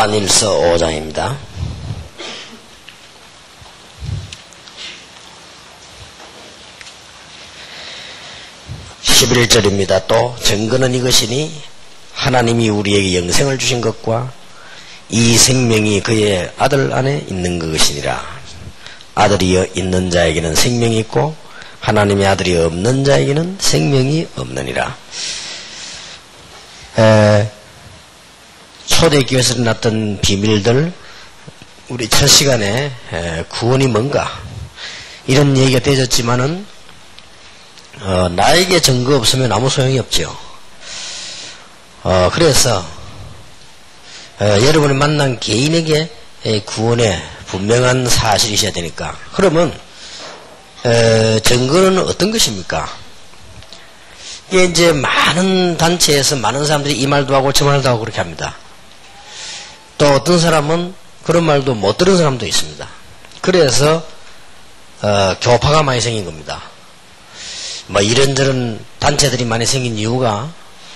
요한일서 5장입니다. (11절입니다) 또 증거는 이것이니 하나님이 우리에게 영생을 주신 것과 이 생명이 그의 아들 안에 있는 것이니라. 아들이 있는 자에게는 생명이 있고 하나님의 아들이 없는 자에게는 생명이 없느니라. 초대교회에서 일어났던 비밀들, 우리 첫 시간에 구원이 뭔가 이런 얘기가 되어졌지만은 나에게 증거 없으면 아무 소용이 없죠. 그래서 여러분이 만난 개인에게 구원의 분명한 사실이 있어야 되니까. 그러면 증거는 어떤 것입니까? 이게 이제 많은 단체에서 많은 사람들이 이 말도 하고 저 말도 하고 그렇게 합니다. 또 어떤 사람은 그런 말도 못 들은 사람도 있습니다. 그래서 교파가 많이 생긴 겁니다. 뭐 이런저런 단체들이 많이 생긴 이유가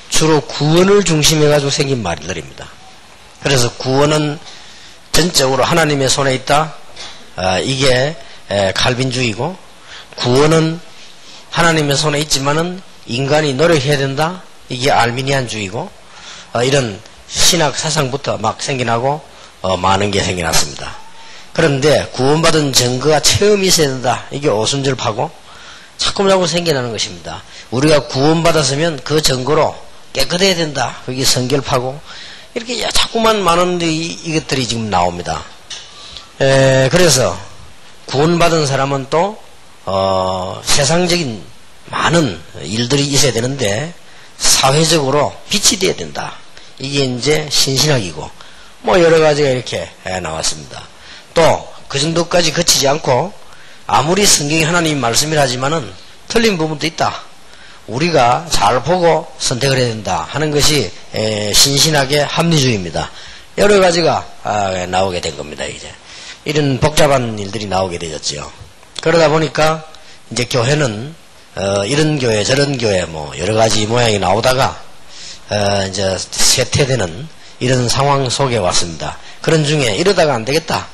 주로 구원을 중심해 가지고 생긴 말들입니다. 그래서 구원은 전적으로 하나님의 손에 있다. 이게 칼빈주의고, 구원은 하나님의 손에 있지만은 인간이 노력해야 된다. 이게 알미니안주의고, 이런 신학 사상부터 막 생겨나고 많은 게 생겨났습니다. 그런데 구원받은 증거가 체험이 있어야 된다. 이게 오순절파고 자꾸자꾸 생겨나는 것입니다. 우리가 구원받았으면 그 증거로 깨끗해야 된다. 그게 성결파고 이렇게 자꾸만 많은 이것들이 지금 나옵니다. 그래서 구원받은 사람은 또 세상적인 많은 일들이 있어야 되는데 사회적으로 빛이 되어야 된다. 이게 이제 신신학이고 뭐 여러 가지가 이렇게 나왔습니다. 또 그 정도까지 그치지 않고 아무리 성경이 하나님 말씀이라 하지만은 틀린 부분도 있다. 우리가 잘 보고 선택을 해야 된다 하는 것이 신신학의 합리주의입니다. 여러 가지가 나오게 된 겁니다. 이제 이런 복잡한 일들이 나오게 되었죠. 그러다 보니까 이제 교회는 이런 교회 저런 교회 뭐 여러 가지 모양이 나오다가 이제 쇠퇴되는 이런 상황 속에 왔습니다. 그런 중에 이러다가 안 되겠다.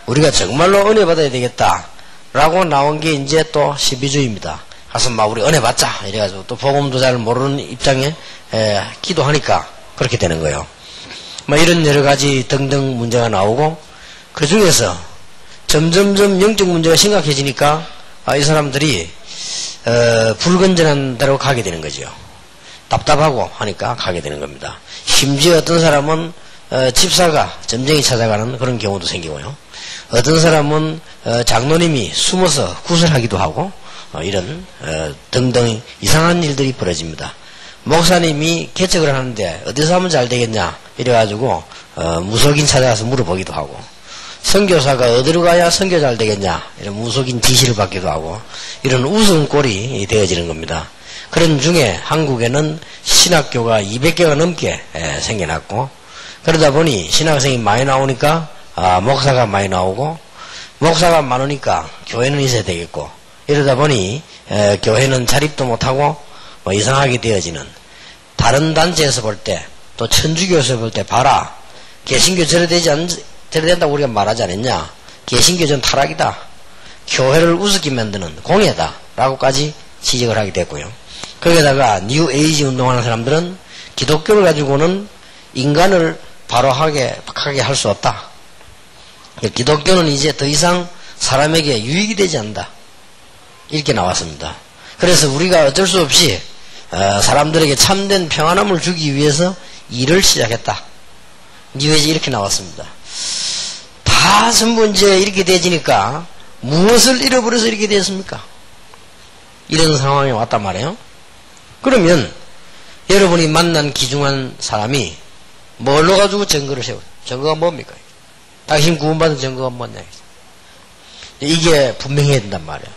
우리가 정말로 은혜 받아야 되겠다. 라고 나온 게 이제 또 시비주의입니다. 가서 막 우리 은혜 받자. 이래가지고 또 복음도 잘 모르는 입장에 기도하니까 그렇게 되는 거예요. 뭐 이런 여러 가지 등등 문제가 나오고 그 중에서 점점점 영적 문제가 심각해지니까 이 사람들이 불건전한 데로 가게 되는 거죠. 답답하고 하니까 가게 되는 겁니다. 심지어 어떤 사람은 집사가 점쟁이 찾아가는 그런 경우도 생기고요. 어떤 사람은 장로님이 숨어서 구설하기도 하고 이런 등등 이상한 일들이 벌어집니다. 목사님이 개척을 하는데 어디서 하면 잘 되겠냐 이래가지고 무속인 찾아가서 물어보기도 하고, 선교사가 어디로 가야 선교 잘 되겠냐 이런 무속인 지시를 받기도 하고, 이런 웃음꼴이 되어지는 겁니다. 그런 중에 한국에는 신학교가 200개가 넘게 생겨났고, 그러다 보니 신학생이 많이 나오니까 목사가 많이 나오고, 목사가 많으니까 교회는 있어야 되겠고, 이러다 보니 교회는 자립도 못하고 뭐 이상하게 되어지는, 다른 단체에서 볼 때 또 천주교에서 볼 때 봐라, 개신교 저래 된다고 우리가 말하지 않았냐, 개신교 타락이다, 교회를 우습게 만드는 공예다 라고까지 지적을 하게 됐고요. 거기에다가 뉴 에이지 운동하는 사람들은 기독교를 가지고는 인간을 바로하게 할 수 없다. 기독교는 이제 더 이상 사람에게 유익이 되지 않는다. 이렇게 나왔습니다. 그래서 우리가 어쩔 수 없이 사람들에게 참된 평안함을 주기 위해서 일을 시작했다. 뉴 에이지 이렇게 나왔습니다. 다 전부 이제 이렇게 되지니까 무엇을 잃어버려서 이렇게 되었습니까? 이런 상황이 왔단 말이에요. 그러면 여러분이 만난 귀중한 사람이 뭘로 가지고 증거를 세워요? 증거가 뭡니까? 당신 구원받은 증거가 뭐냐? 이게 분명해야 된단 말이에요.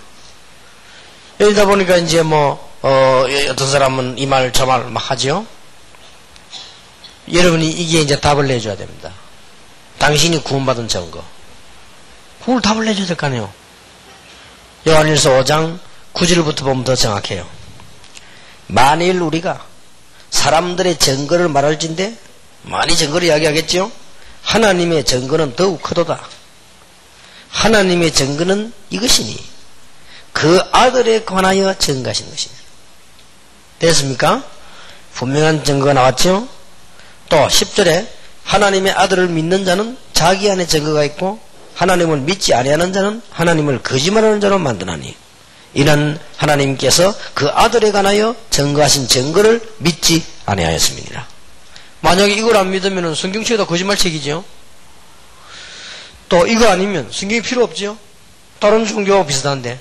이러다 보니까 이제 어떤 사람은 이 말 저 말 막 하죠? 여러분이 이게 이제 답을 내줘야 됩니다. 당신이 구원받은 증거. 그걸 답을 내줘야 될 거 아니에요? 요한일서 5장 9절부터 보면 더 정확해요. 만일 우리가 사람들의 증거를 말할진데 많이 증거를 이야기하겠죠? 하나님의 증거는 더욱 크도다. 하나님의 증거는 이것이니 그 아들에 관하여 증거하신 것이니. 됐습니까? 분명한 증거가 나왔죠? 또 10절에 하나님의 아들을 믿는 자는 자기 안에 증거가 있고 하나님을 믿지 아니하는 자는 하나님을 거짓말하는 자로 만드나니 이는 하나님께서 그 아들에 관하여 증거하신 증거를 믿지 아니하였음이니라. 만약에 이걸 안 믿으면 성경책에다 거짓말책이죠. 또 이거 아니면 성경이 필요 없죠. 다른 종교와 비슷한데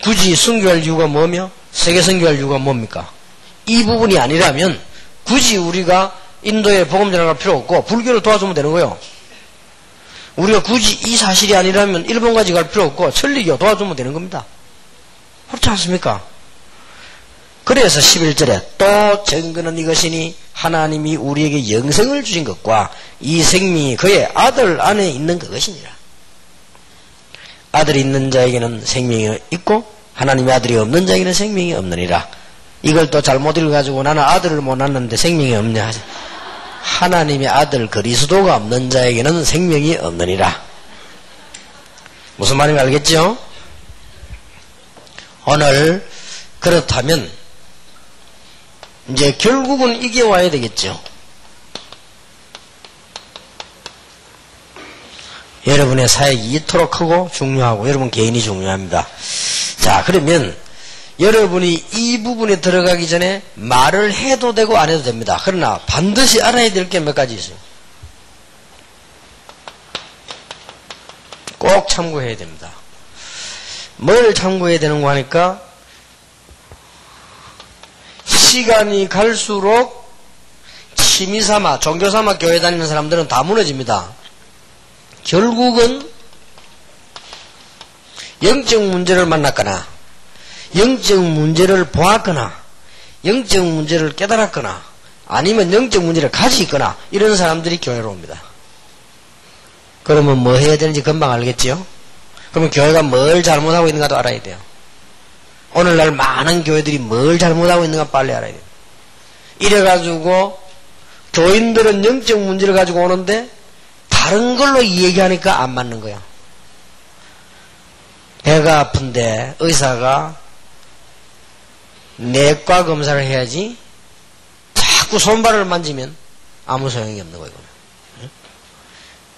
굳이 선교할 이유가 뭐며 세계 선교할 이유가 뭡니까? 이 부분이 아니라면 굳이 우리가 인도에 복음 전할 필요 없고 불교를 도와주면 되는 거예요. 우리가 굳이 이 사실이 아니라면 일본까지 갈 필요 없고 천리교 도와주면 되는 겁니다. 그렇지 않습니까? 그래서 11절에 또 증거는 이것이니 하나님이 우리에게 영생을 주신 것과 이 생명이 그의 아들 안에 있는 그것이니라. 아들이 있는 자에게는 생명이 있고 하나님의 아들이 없는 자에게는 생명이 없느니라. 이걸 또 잘못 읽어가지고 나는 아들을 못 낳았는데 생명이 없냐. 하나님의 아들 그리스도가 없는 자에게는 생명이 없느니라. 무슨 말인지 알겠죠? 오늘 그렇다면 이제 결국은 이게 와야 되겠죠. 여러분의 사역이 이토록 크고 중요하고 여러분 개인이 중요합니다. 자, 그러면 여러분이 이 부분에 들어가기 전에 말을 해도 되고 안 해도 됩니다. 그러나 반드시 알아야 될 게 몇 가지 있어요. 꼭 참고해야 됩니다. 뭘 참고해야 되는가 하니까 시간이 갈수록 취미삼아 종교삼아 교회 다니는 사람들은 다 무너집니다. 결국은 영적 문제를 만났거나 영적 문제를 보았거나 영적 문제를 깨달았거나 아니면 영적 문제를 가지고 있거나 이런 사람들이 교회로 옵니다. 그러면 뭐 해야 되는지 금방 알겠지요? 그러면 교회가 뭘 잘못하고 있는가도 알아야 돼요. 오늘날 많은 교회들이 뭘 잘못하고 있는가 빨리 알아야 돼요. 이래가지고 교인들은 영적 문제를 가지고 오는데 다른 걸로 얘기하니까 안 맞는 거야. 배가 아픈데 의사가 내과 검사를 해야지 자꾸 손발을 만지면 아무 소용이 없는 거예요.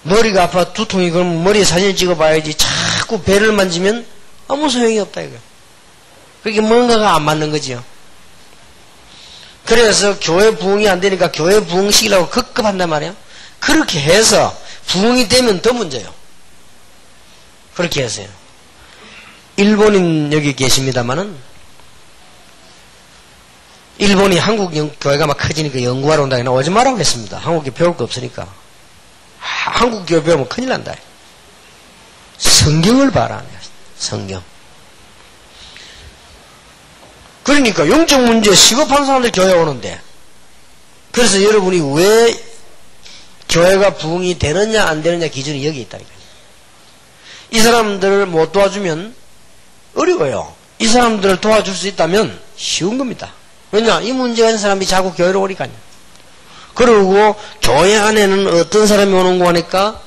머리가 아파 두통이 그러면 머리에 사진 찍어봐야지 자꾸 배를 만지면 아무 소용이 없다 이거예요. 그게 뭔가가 안 맞는 거지요. 그래서 교회 부흥이 안 되니까 교회 부흥식이라고 급급한단 말이에요. 그렇게 해서 부흥이 되면 더 문제예요. 그렇게 해서요. 일본인 여기 계십니다마는 일본이 한국 교회가 막 커지니까 연구하러 온다니까 오지 말라고 했습니다. 한국에 배울 거 없으니까. 한국 교회 배우면 큰일 난다. 성경을 봐라. 성경. 그러니까 영적 문제 시급한 사람들 교회 오는데 그래서 여러분이 왜 교회가 부흥이 되느냐 안 되느냐 기준이 여기 있다니까요. 이 사람들을 못 도와주면 어려워요. 이 사람들을 도와줄 수 있다면 쉬운 겁니다. 왜냐? 이 문제가 있는 사람이 자꾸 교회로 오니까요. 그리고 교회 안에는 어떤 사람이 오는 거 하니까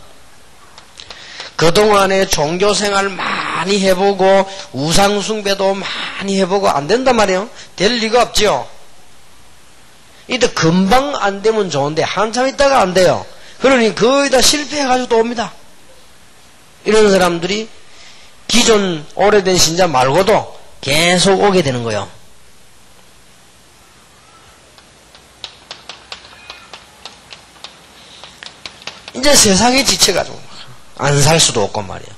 그동안에 종교생활 많이 해보고 우상숭배도 많이 해보고 안 된단 말이에요. 될 리가 없지요. 이때 금방 안 되면 좋은데 한참 있다가 안 돼요. 그러니 거의 다 실패해가지고 또 옵니다. 이런 사람들이 기존 오래된 신자 말고도 계속 오게 되는 거예요. 이제 세상에 지쳐가지고 안 살 수도 없고 말이에요.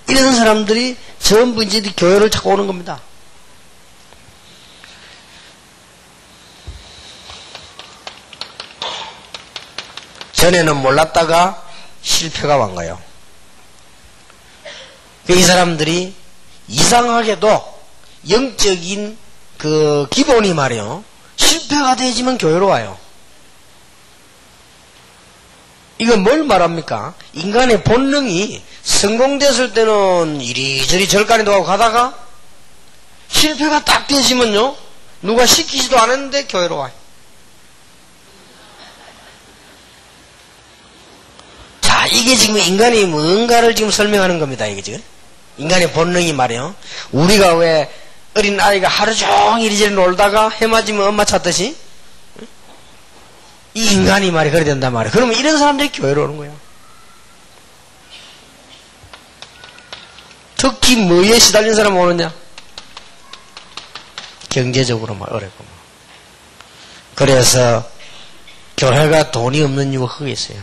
이런 사람들이 전부 이제 교회를 찾고 오는 겁니다. 전에는 몰랐다가 실패가 온 거예요. 이 사람들이 이상하게도 영적인 그 기본이 말이에요. 실패가 되지만 교회로 와요. 이건 뭘 말합니까? 인간의 본능이 성공됐을 때는 이리저리 절간에도 가고 가다가 실패가 딱 되시면요. 누가 시키지도 않았는데 교회로 와요. 이게 지금 인간이 뭔가를 지금 설명하는 겁니다. 이게 지금. 인간의 본능이 말이요. 우리가 왜 어린 아이가 하루 종일 이리저리 놀다가 해 맞으면 엄마 찾듯이 이 인간이 말이 그래야 된단 말이에요. 그러면 이런 사람들이 교회로 오는 거예요. 특히 뭐에 시달린 사람 오느냐? 경제적으로 막 어렵고. 그래서 교회가 돈이 없는 이유가 그게 있어요.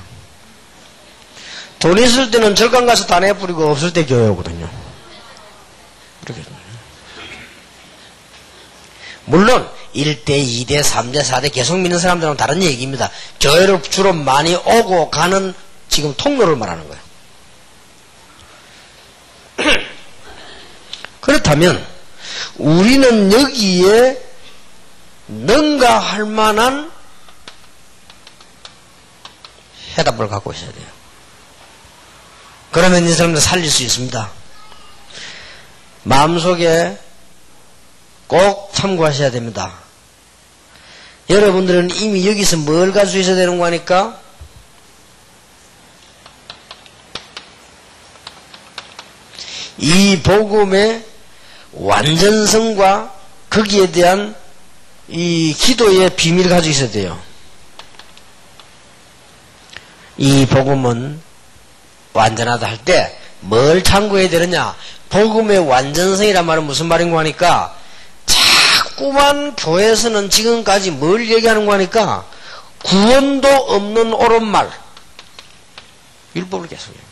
돈 있을 때는 절간 가서 다 내뿌리고 없을 때 교회 오거든요. 그렇게. 물론 1대, 2대, 3대, 4대 계속 믿는 사람들은 다른 얘기입니다. 교회를 주로 많이 오고 가는 지금 통로를 말하는 거예요. 그렇다면 우리는 여기에 능가할 만한 해답을 갖고 있어야 돼요. 그러면 이 사람들 살릴 수 있습니다. 마음속에 꼭 참고하셔야 됩니다. 여러분들은 이미 여기서 뭘 가지고 있어야 되는 거니까 이 복음의 완전성과 거기에 대한 이 기도의 비밀을 가지고 있어야 돼요. 이 복음은 완전하다 할 때 뭘 참고해야 되느냐? 복음의 완전성이란 말은 무슨 말인가 하니까 자꾸만 교회에서는 지금까지 뭘 얘기하는 거 하니까 구원도 없는 옳은 말 율법을 계속해요.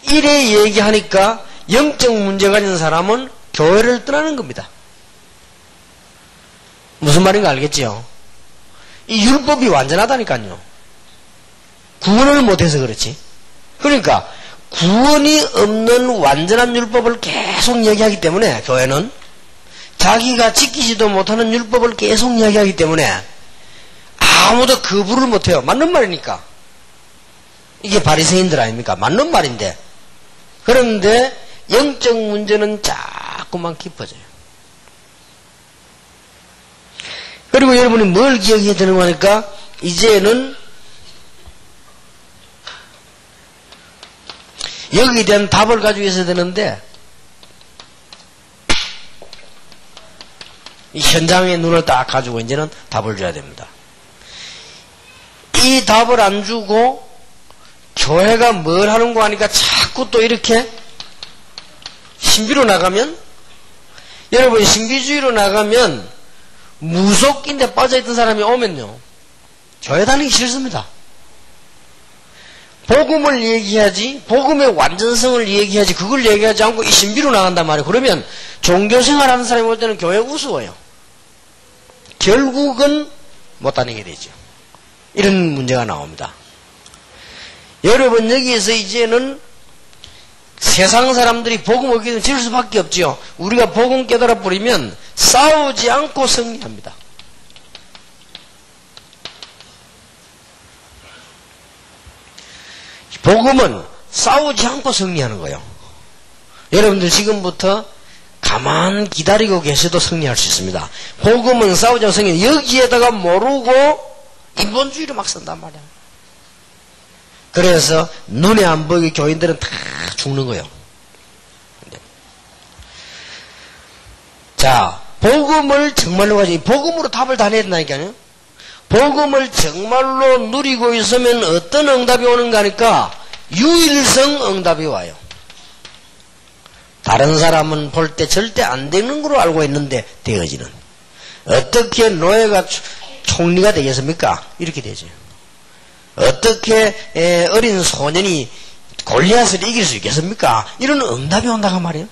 이래 얘기하니까 영적 문제가 있는 사람은 교회를 떠나는 겁니다. 무슨 말인가 알겠지요? 이 율법이 완전하다니까요. 구원을 못해서 그렇지. 그러니까 구원이 없는 완전한 율법을 계속 얘기하기 때문에 교회는 자기가 지키지도 못하는 율법을 계속 얘기하기 때문에 아무도 거부를 못해요. 맞는 말이니까. 이게 바리새인들 아닙니까? 맞는 말인데. 그런데 영적 문제는 자꾸만 깊어져요. 그리고 여러분이 뭘 기억해야 되는 거니까 이제는 여기에 대한 답을 가지고 있어야 되는데 이 현장의 눈을 딱 가지고 이제는 답을 줘야 됩니다. 이 답을 안 주고 교회가 뭘 하는 거 하니까 자꾸 또 이렇게 신비로 나가면 여러분 신비주의로 나가면 무속인데 빠져있던 사람이 오면요 교회 다니기 싫습니다. 복음을 얘기하지 복음의 완전성을 얘기하지 그걸 얘기하지 않고 이 신비로 나간단 말이에요. 그러면 종교생활하는 사람이 올 때는 교회 우스워요. 결국은 못 다니게 되죠. 이런 문제가 나옵니다. 여러분 여기에서 이제는 세상 사람들이 복음 얻기 위해서 지을 수밖에 없지요. 우리가 복음 깨달아 버리면 싸우지 않고 승리합니다. 복음은 싸우지 않고 승리하는 거예요. 여러분들 지금부터 가만 기다리고 계셔도 승리할 수 있습니다. 복음은 싸우지 않고 승리. 여기에다가 모르고 인본주의로 막 쓴단 말이야. 그래서 눈에 안 보이게 교인들은 다 죽는 거예요. 자, 복음을 정말로 가지고 복음으로 답을 다 내야 된다니까요. 복음을 정말로 누리고 있으면 어떤 응답이 오는가 하니까 유일성 응답이 와요. 다른 사람은 볼 때 절대 안 되는 걸로 알고 있는데 되어지는. 어떻게 노예가 총리가 되겠습니까? 이렇게 되죠. 어떻게 어린 소년이 골리앗을 이길 수 있겠습니까? 이런 응답이 온다고 말이에요.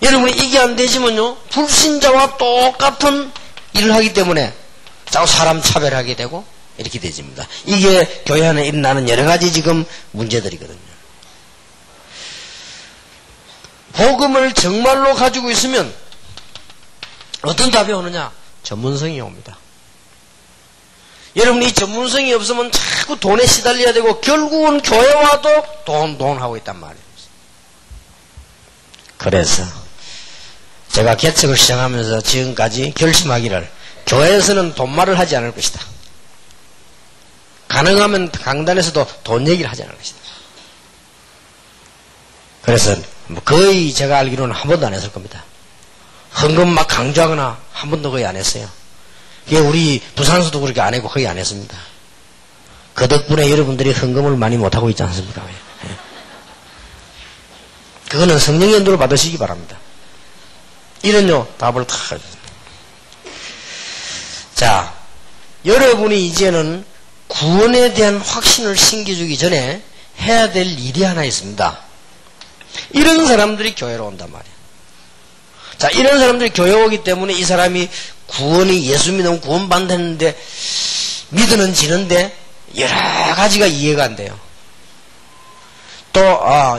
여러분 이게 안 되지만요 불신자와 똑같은 일을 하기 때문에 자꾸 사람 차별하게 되고 이렇게 되집니다. 이게 교회 안에 일어나는 여러 가지 지금 문제들이거든요. 복음을 정말로 가지고 있으면 어떤 답이 오느냐? 전문성이 옵니다. 여러분 이 전문성이 없으면 자꾸 돈에 시달려야 되고 결국은 교회 와도 돈 하고 있단 말이에요. 그래서 제가 개척을 시작하면서 지금까지 결심하기를 교회에서는 돈말을 하지 않을 것이다. 가능하면 강단에서도 돈 얘기를 하지 않을 것이다. 그래서 거의 제가 알기로는 한 번도 안 했을 겁니다. 헌금 막 강조하거나 한 번도 거의 안 했어요. 이게 우리 부산서도 그렇게 안 했고 거의 안 했습니다. 그 덕분에 여러분들이 헌금을 많이 못하고 있지 않습니까? 그거는 성령의 인도를 받으시기 바랍니다. 이런요 답을 다 자, 여러분이 이제는 구원에 대한 확신을 심겨주기 전에 해야 될 일이 하나 있습니다. 이런 사람들이 교회로 온단 말이에요. 자, 이런 사람들이 교회 오기 때문에 이 사람이 구원이 예수 믿으면 구원받는데 믿으는 지는데 여러 가지가 이해가 안 돼요. 또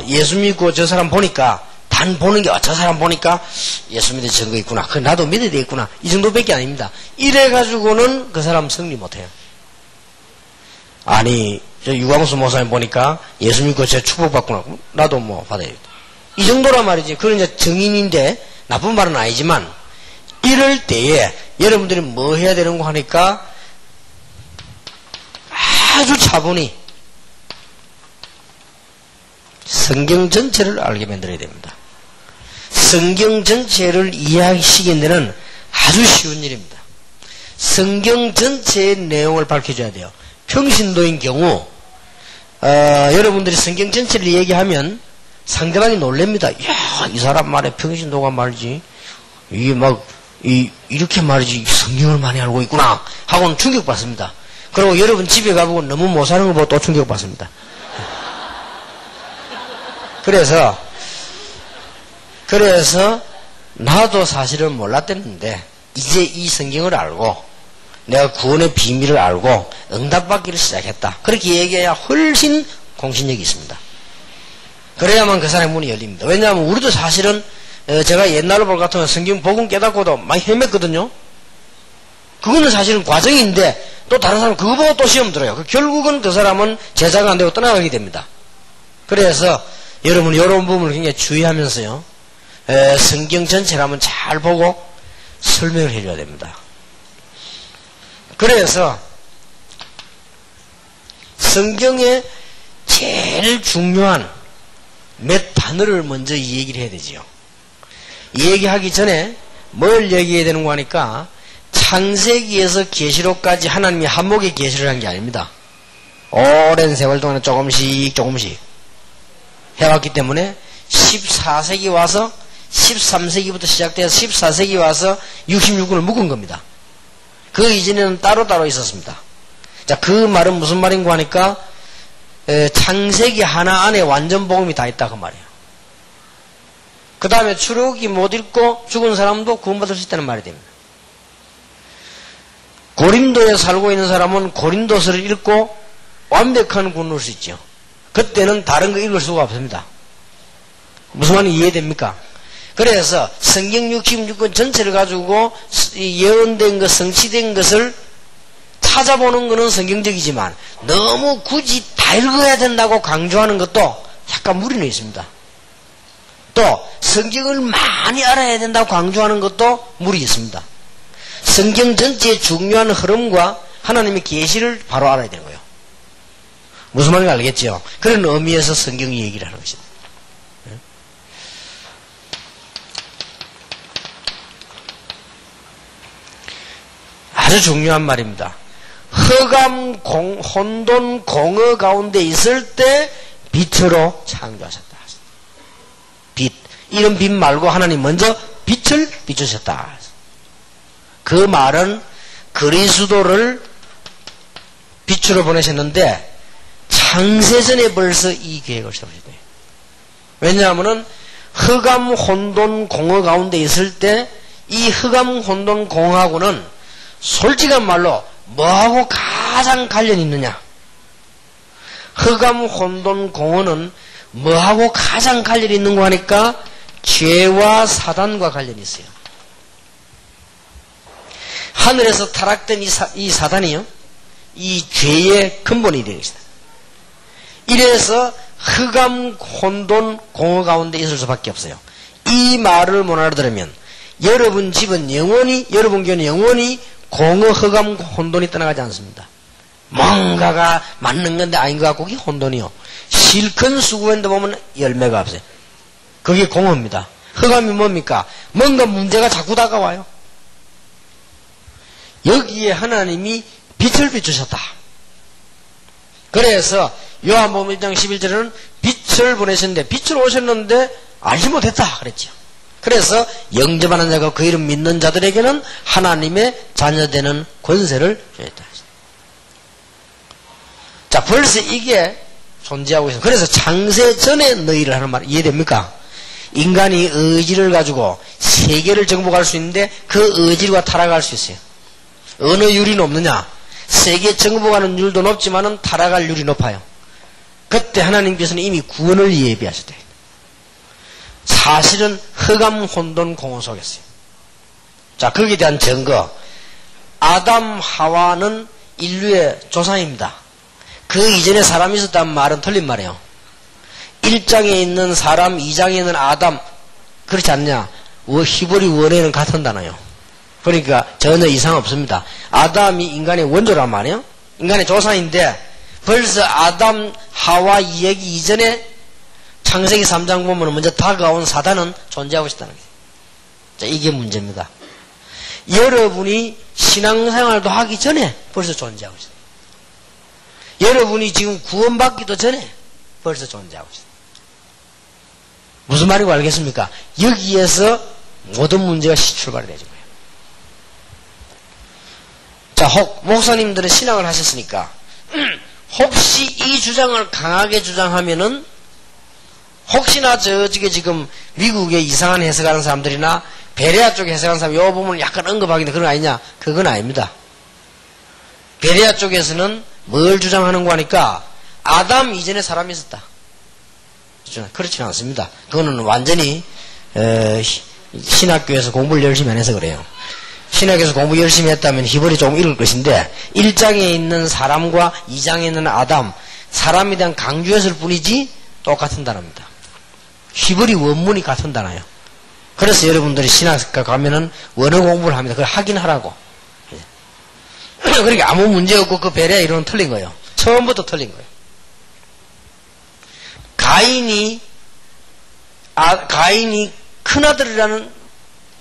예수 믿고 저 사람 보니까 단 보는 게 저 사람 보니까 예수 믿을 증거 있구나. 그 나도 믿어야 되겠구나. 이 정도밖에 아닙니다. 이래가지고는 그 사람 승리 못해요. 아니 저 유광수 목사님 보니까 예수 믿고 저 축복받구나. 나도 뭐 받아야겠다. 이 정도란 말이지. 그건 이제 증인인데 나쁜 말은 아니지만 이럴 때에 여러분들이 뭐 해야 되는 거 하니까 아주 차분히 성경 전체를 알게 만들어야 됩니다. 성경 전체를 이해하시기는 데는 아주 쉬운 일입니다. 성경 전체의 내용을 밝혀줘야 돼요. 평신도인 경우 여러분들이 성경 전체를 얘기하면 상대방이 놀랍니다. 이야, 이 사람 말에 평신도가 말이지 이게 막 이렇게 말이지 성경을 많이 알고 있구나 하고는 충격받습니다. 그리고 여러분 집에 가보고 너무 못 사는 거 보고 또 충격받습니다. 그래서 나도 사실은 몰랐댔는데 이제 이 성경을 알고 내가 구원의 비밀을 알고 응답받기를 시작했다. 그렇게 얘기해야 훨씬 공신력이 있습니다. 그래야만 그 사람의 문이 열립니다. 왜냐하면 우리도 사실은 제가 옛날로 볼 것 같으면 성경 복음 깨닫고도 많이 헤맸거든요. 그거는 사실은 과정인데 또 다른 사람 그거 보고 또 시험 들어요. 결국은 그 사람은 제자가 안 되고 떠나가게 됩니다. 그래서 여러분 이런 부분을 굉장히 주의하면서요. 성경 전체를 한번 잘 보고 설명을 해줘야 됩니다. 그래서 성경의 제일 중요한 몇 단어를 먼저 이 얘기를 해야 되지요. 이 얘기하기 전에 뭘 얘기해야 되는 거 하니까 창세기에서 계시록까지 하나님이 한목의 계시를 한 게 아닙니다. 오랜 세월 동안에 조금씩 해왔기 때문에 14세기 와서 13세기부터 시작돼서 14세기 와서 66권을 묶은 겁니다. 그 이전에는 따로따로 있었습니다. 자, 그 말은 무슨 말인가 하니까 창세기 하나 안에 완전 복음이 다 있다 그 말이에요. 그 다음에 출애굽기 못 읽고 죽은 사람도 구원받을 수 있다는 말이 됩니다. 고린도에 살고 있는 사람은 고린도서를 읽고 완벽한 구원을 얻을 수 있죠. 그때는 다른 거 읽을 수가 없습니다. 무슨 말인지 이해됩니까? 그래서 성경 66권 전체를 가지고 예언된 것, 성취된 것을 찾아보는 것은 성경적이지만 너무 굳이 다 읽어야 된다고 강조하는 것도 약간 무리는 있습니다. 또 성경을 많이 알아야 된다고 강조하는 것도 무리 있습니다. 성경 전체의 중요한 흐름과 하나님의 계시를 바로 알아야 되는 거예요. 무슨 말인지 알겠죠? 그런 의미에서 성경이 얘기를 하는 것입니다. 아주 중요한 말입니다. 흑암, 혼돈, 공허 가운데 있을 때 빛으로 창조하셨다. 빛. 이런 빛 말고 하나님 먼저 빛을 비추셨다. 그 말은 그리스도를 빛으로 보내셨는데 창세전에 벌써 이 계획을 세우셨대요. 왜냐하면 흑암, 혼돈, 공허 가운데 있을 때 이 흑암, 혼돈, 공허하고는 솔직한 말로 뭐하고 가장 관련이 있느냐? 흑암, 혼돈, 공허는 뭐하고 가장 관련이 있는 거 하니까 죄와 사단과 관련이 있어요. 하늘에서 타락된 이 사단이요, 이 죄의 근본이 되는 것이다. 이래서 흑암, 혼돈, 공허 가운데 있을 수밖에 없어요. 이 말을 못 알아들으면 여러분 집은 영원히, 여러분 교회는 영원히 공허, 흑암, 혼돈이 떠나가지 않습니다. 뭔가가 맞는 건데 아닌 것 같고 그게 혼돈이요. 실컷 수고했는데 보면 열매가 없어요. 그게 공허입니다. 흑암이 뭡니까? 뭔가 문제가 자꾸 다가와요. 여기에 하나님이 빛을 비추셨다. 그래서 요한복음 1장 11절에는 빛을 보내셨는데 빛을 오셨는데 알지 못했다 그랬죠. 그래서 영접하는 자가 그 이름 믿는 자들에게는 하나님의 자녀되는 권세를 주셨다. 자, 벌써 이게 존재하고 있어요. 그래서 창세 전에 너희를 하는 말 이해됩니까? 인간이 의지를 가지고 세계를 정복할 수 있는데 그 의지가 타락할 수 있어요. 어느 율이 높느냐? 세계 정복하는 율도 높지만은 타락할 율이 높아요. 그때 하나님께서는 이미 구원을 예비하셨대. 사실은 흑암 혼돈 공허 속이었어요. 자, 거기에 대한 증거. 아담 하와는 인류의 조상입니다. 그 이전에 사람이 있었다는 말은 틀린 말이에요. 1장에 있는 사람, 2장에 있는 아담, 그렇지 않냐? 히브리 원어에는 같은 단어예요. 그러니까 전혀 이상 없습니다. 아담이 인간의 원조란 말이에요. 인간의 조상인데 벌써 아담, 하와 이야기 이전에 창세기 3장 보면 먼저 다가온 사단은 존재하고 있다는 거예요. 자, 이게 문제입니다. 여러분이 신앙생활도 하기 전에 벌써 존재하고 있어요. 여러분이 지금 구원받기도 전에 벌써 존재하고 있어요. 무슨 말이고 알겠습니까? 여기에서 모든 문제가 출발이 되죠. 자, 목사님들은 신앙을 하셨으니까 혹시 이 주장을 강하게 주장하면은 혹시나 저쪽에 지금 미국에 이상한 해석하는 사람들이나 베레아 쪽에 해석하는 사람 요 부분을 약간 언급하기는 그런 거 아니냐? 그건 아닙니다. 베레아 쪽에서는 뭘 주장하는 거 하니까 아담 이전에 사람이 있었다. 그렇지는 않습니다. 그거는 완전히 신학교에서 공부를 열심히 안 해서 그래요. 신학에서 공부 열심히 했다면 히브리 조금 읽을 것인데 1장에 있는 사람과 2장에 있는 아담, 사람에 대한 강조였을 뿐이지 똑같은 단어입니다. 히브리 원문이 같은 단어예요. 그래서 여러분들이 신학과 가면은 원어 공부를 합니다. 그걸 하긴 하라고. 그러니까 아무 문제 없고 그 베레아 이론은 틀린 거예요. 처음부터 틀린 거예요. 가인이 큰아들이라는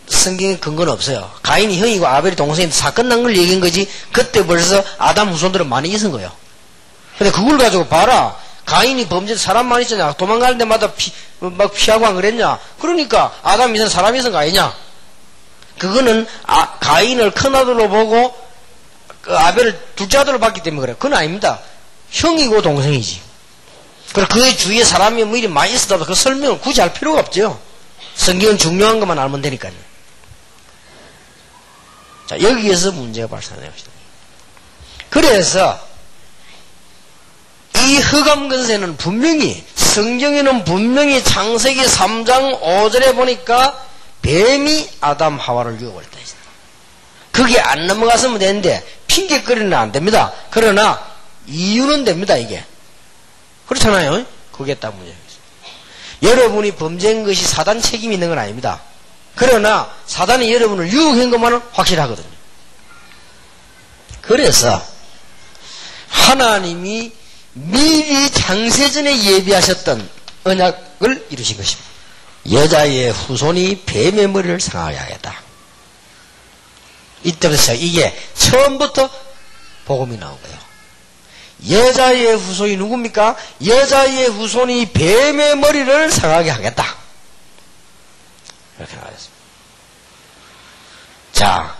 성경에 근거는 없어요. 가인이 형이고 아벨이 동생인데 사건 난 걸 얘기한 거지 그때 벌써 아담 후손들은 많이 있은 거예요. 근데 그걸 가지고 봐라. 가인이 범죄 사람 많이 있잖아. 도망가는 데마다 막 피하고 안 그랬냐. 그러니까 아담 이전 사람이 있은 거 아니냐. 그거는 가인을 큰아들로 보고 그 아벨을 둘째 아들로 봤기 때문에 그래요. 그건 아닙니다. 형이고 동생이지. 그리고 그 주위에 사람이 뭐 이리 많이 있어도 그 설명을 굳이 할 필요가 없죠. 성경은 중요한 것만 알면 되니까요. 자, 여기에서 문제가 발생해요. 그래서 이 흑암 근세는 분명히 성경에는 분명히 창세기 3장 5절에 보니까 뱀이 아담 하와를 유혹했다. 그게 안 넘어갔으면 되는데 핑계거리는 안 됩니다. 그러나 이유는 됩니다. 이게 그렇잖아요. 그게 딱 문제입니다. 여러분이 범죄한 것이 사단 책임이 있는 건 아닙니다. 그러나 사단이 여러분을 유혹한 것만은 확실하거든요. 그래서 하나님이 미리 창세전에 예비하셨던 언약을 이루신 것입니다. 여자의 후손이 뱀의 머리를 상하게 하겠다. 이때부터 이게 처음부터 복음이 나온 거예요. 여자의 후손이 누굽니까? 여자의 후손이 뱀의 머리를 상하게 하겠다. 이렇게 나왔습니다. 자,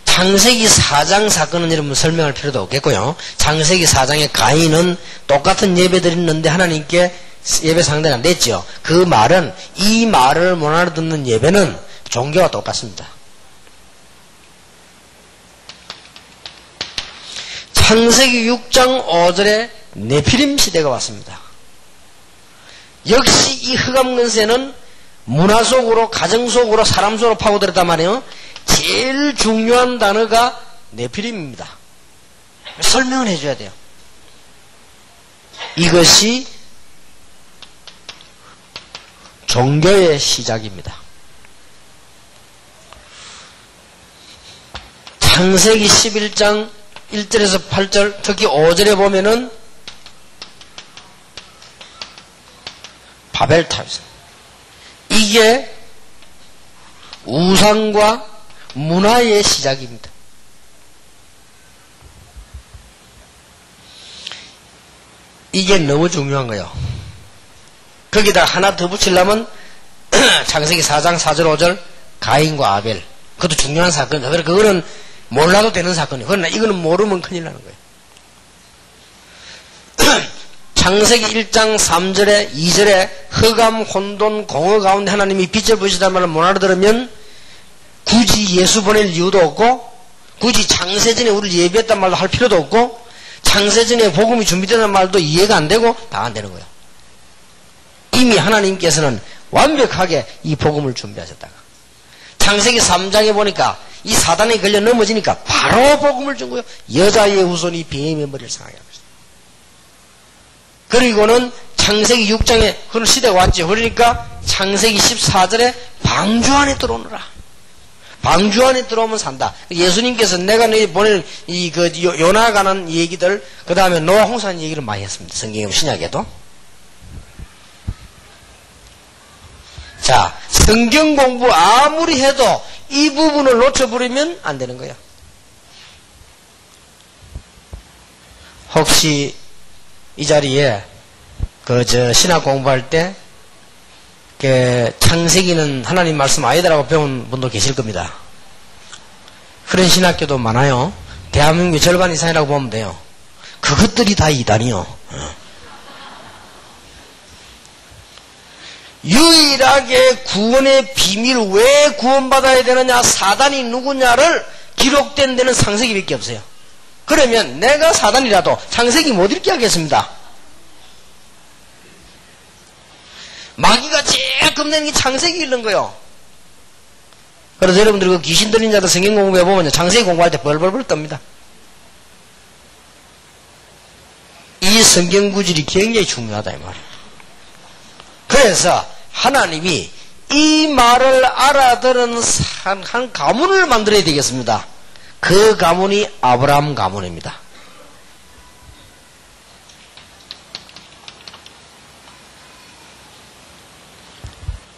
창세기 4장 사건은 여러분 설명할 필요도 없겠고요. 창세기 4장의 가인은 똑같은 예배 드렸는데 하나님께 예배 상대가 안 됐죠. 그 말은 이 말을 못 알아듣는 예배는 종교와 똑같습니다. 창세기 6장 5절에 네피림 시대가 왔습니다. 역시 이 흑암 근세는 문화 속으로, 가정 속으로, 사람 속으로 파고들었단 말이에요. 제일 중요한 단어가 네피림입니다. 설명을 해줘야 돼요. 이것이 종교의 시작입니다. 창세기 11장 1절에서 8절, 특히 5절에 보면은 바벨탑. 이게 우상과 문화의 시작입니다. 이게 너무 중요한 거예요. 거기다 하나 더 붙이려면 창세기 4장 4절 5절 가인과 아벨. 그것도 중요한 사건이다. 그거는 몰라도 되는 사건이에요. 그러나 이거는 모르면 큰일 나는 거예요. 창세기 1장 3절에 2절에 흑암, 혼돈, 공허 가운데 하나님이 빛을 보시단 말을 못 알아들으면 굳이 예수 보낼 이유도 없고 굳이 창세전에 우리를 예비했단 말도 할 필요도 없고 창세전에 복음이 준비되는 말도 이해가 안 되고 다 안 되는 거예요. 이미 하나님께서는 완벽하게 이 복음을 준비하셨다가 창세기 3장에 보니까 이 사단에 걸려 넘어지니까 바로 복음을 준 거예요. 여자의 후손이 뱀의 머리를 상하게 하고 있어요. 그리고는 창세기 6장에 그런 시대가 왔죠. 그러니까 창세기 14절에 방주 안에 들어오너라. 방주 안에 들어오면 산다. 예수님께서 내가 너희 보낼 요나 가는 얘기들, 그 다음에 노아 홍수하는 얘기를 많이 했습니다. 성경 신약에도. 자, 성경 공부 아무리 해도 이 부분을 놓쳐버리면 안 되는 거야. 혹시 이 자리에 신학 공부할 때 창세기는 하나님 말씀 아니다라고 배운 분도 계실 겁니다. 그런 신학교도 많아요. 대한민국의 절반 이상이라고 보면 돼요. 그것들이 다 이단이요. 유일하게 구원의 비밀, 왜 구원받아야 되느냐, 사단이 누구냐를 기록된 데는 창세기밖에 없어요. 그러면 내가 사단이라도 창세기 못 읽게 하겠습니다. 마귀가 제일 겁내는 게 창세기 읽는 거요. 그래서 여러분들 그 귀신 들린 자들 성경 공부해 보면 창세기 공부할 때 벌벌벌 떱니다. 이 성경 구절이 굉장히 중요하다 이 말이에요. 그래서 하나님이 이 말을 알아들은 한 가문을 만들어야 되겠습니다. 그 가문이 아브라함 가문입니다.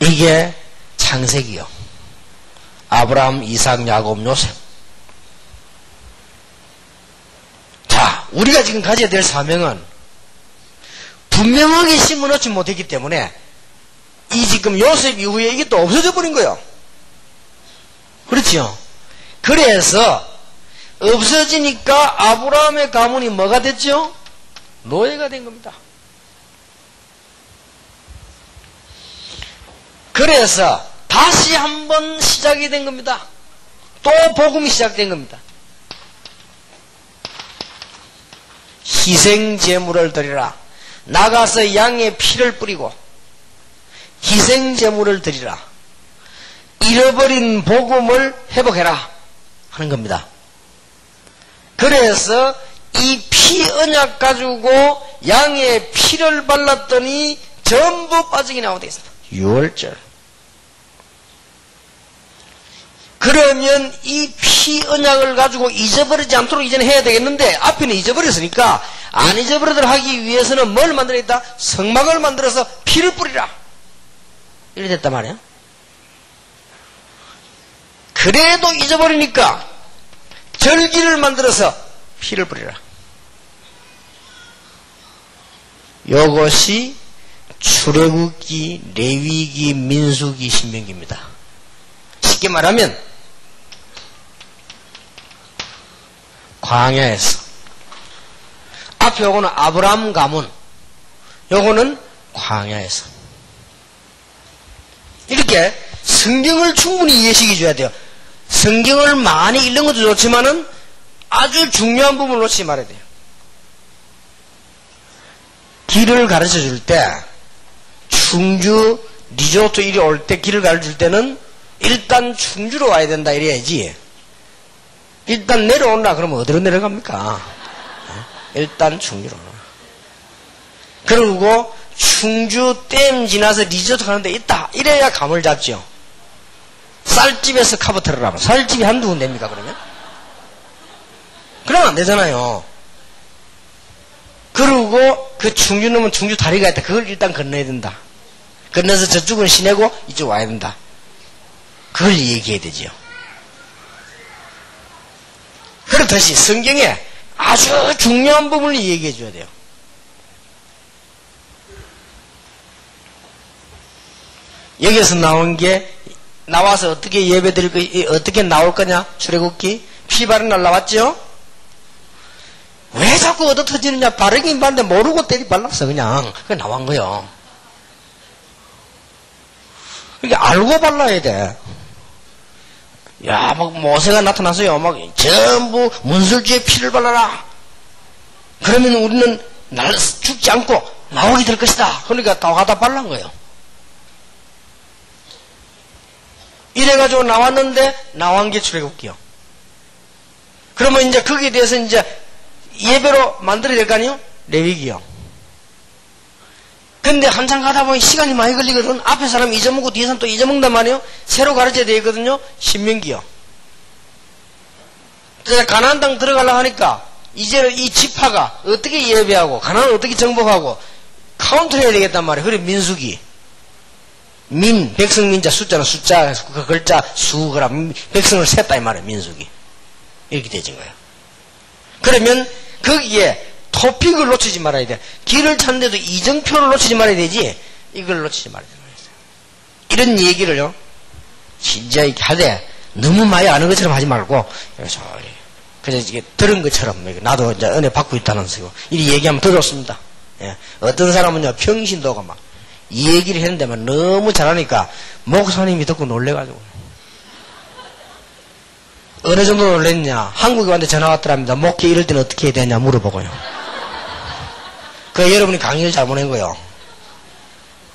이게 창세기요. 아브라함, 이삭, 야곱, 요셉. 자, 우리가 지금 가져야 될 사명은 분명하게 심어놓지 못했기 때문에 이 지금 요셉 이후에 이게 또 없어져 버린 거예요. 그렇죠? 그래서 없어지니까 아브라함의 가문이 뭐가 됐죠? 노예가 된 겁니다. 그래서 다시 한번 시작이 된 겁니다. 또 복음이 시작된 겁니다. 희생제물을 드리라. 나가서 양의 피를 뿌리고 희생제물을 드리라. 잃어버린 복음을 회복해라 하는 겁니다. 그래서 이 피 언약 가지고 양의 피를 발랐더니 전부 빠지게 나오게 되겠습니다. 6월절. 그러면 이 피 언약을 가지고 잊어버리지 않도록 이제는 해야 되겠는데 앞에는 잊어버렸으니까 안 잊어버리도록 하기 위해서는 뭘 만들어야겠다? 성막을 만들어서 피를 뿌리라. 이렇게 됐단 말이에요. 그래도 잊어버리니까 절기를 만들어서 피를 뿌리라. 이것이 출애굽기, 레위기, 민수기, 신명기입니다. 쉽게 말하면 광야에서 앞에 요거는 아브라함 가문, 요거는 광야에서 이렇게 성경을 충분히 이해시켜 줘야 돼요. 성경을 많이 읽는 것도 좋지만은 아주 중요한 부분을 놓치지 말아야 돼요. 길을 가르쳐 줄 때 충주 리조트 이리 올 때 길을 가르쳐 줄 때는 일단 충주로 와야 된다 이래야지. 일단 내려온다 그러면 어디로 내려갑니까? 일단 충주로. 그리고 충주 댐 지나서 리조트 가는 데 있다 이래야 감을 잡죠. 쌀집에서 카보트를 하면 쌀집이 한두 군데입니까 그러면? 그러면 안 되잖아요. 그리고 그 충주놈은 충주 다리가 있다. 그걸 일단 건너야 된다. 건너서 저쪽은 시내고 이쪽 와야 된다. 그걸 얘기해야 되지요. 그렇듯이 성경에 아주 중요한 부분을 얘기해 줘야 돼요. 여기서 나온 게 나와서 어떻게 예배 드릴 거, 어떻게 나올 거냐? 출애굽기 피 바른 날 나왔죠? 왜 자꾸 얻어 터지느냐? 바르긴 바른데 모르고 때리 발랐어 그냥. 그게 나온 거요. 그러니까 알고 발라야 돼. 야, 막 모세가 나타나서요. 막 전부 문술주에 피를 발라라. 그러면 우리는 날 죽지 않고 나오게 될 것이다. 그러니까 다 가다 발란 거예요. 이래가지고 나왔는데 나온 게 출애굽기요. 그러면 이제 거기에 대해서 이제 예배로 만들어야 될 거 아니에요? 레위기요. 근데 한참 가다 보니 시간이 많이 걸리거든. 앞에 사람 잊어먹고 뒤에 사람 또 잊어먹는단 말이에요. 새로 가르쳐야 되거든요. 신명기요. 그래서 가나안 땅 들어가려고 하니까 이제 이 지파가 어떻게 예배하고 가나안을 어떻게 정복하고 카운트를 해야 되겠단 말이에요. 그래 민수기. 백성민자 숫자는 숫자, 그 글자 수거라 백성을 셌다 이 말이에요. 민수기. 이렇게 되진 거예요. 그러면 거기에 토픽을 놓치지 말아야 돼. 길을 찾는데도 이정표를 놓치지 말아야 되지 이걸 놓치지 말아야 돼. 이런 얘기를요 진짜 이렇게 하되 너무 많이 아는 것처럼 하지 말고 그래서 이게 들은 것처럼 나도 이제 은혜 받고 있다는 식으로 이렇게 얘기하면 더 좋습니다. 예. 어떤 사람은요 평신도가 막 이 얘기를 했는데만 너무 잘하니까 목사님이 듣고 놀래가지고 어느 정도 놀랬냐? 한국에 왔는데 전화 왔더랍니다. 목회 이럴 때는 어떻게 해야 되냐 물어보고요. 그 여러분이 강의를 잘못한 거예요.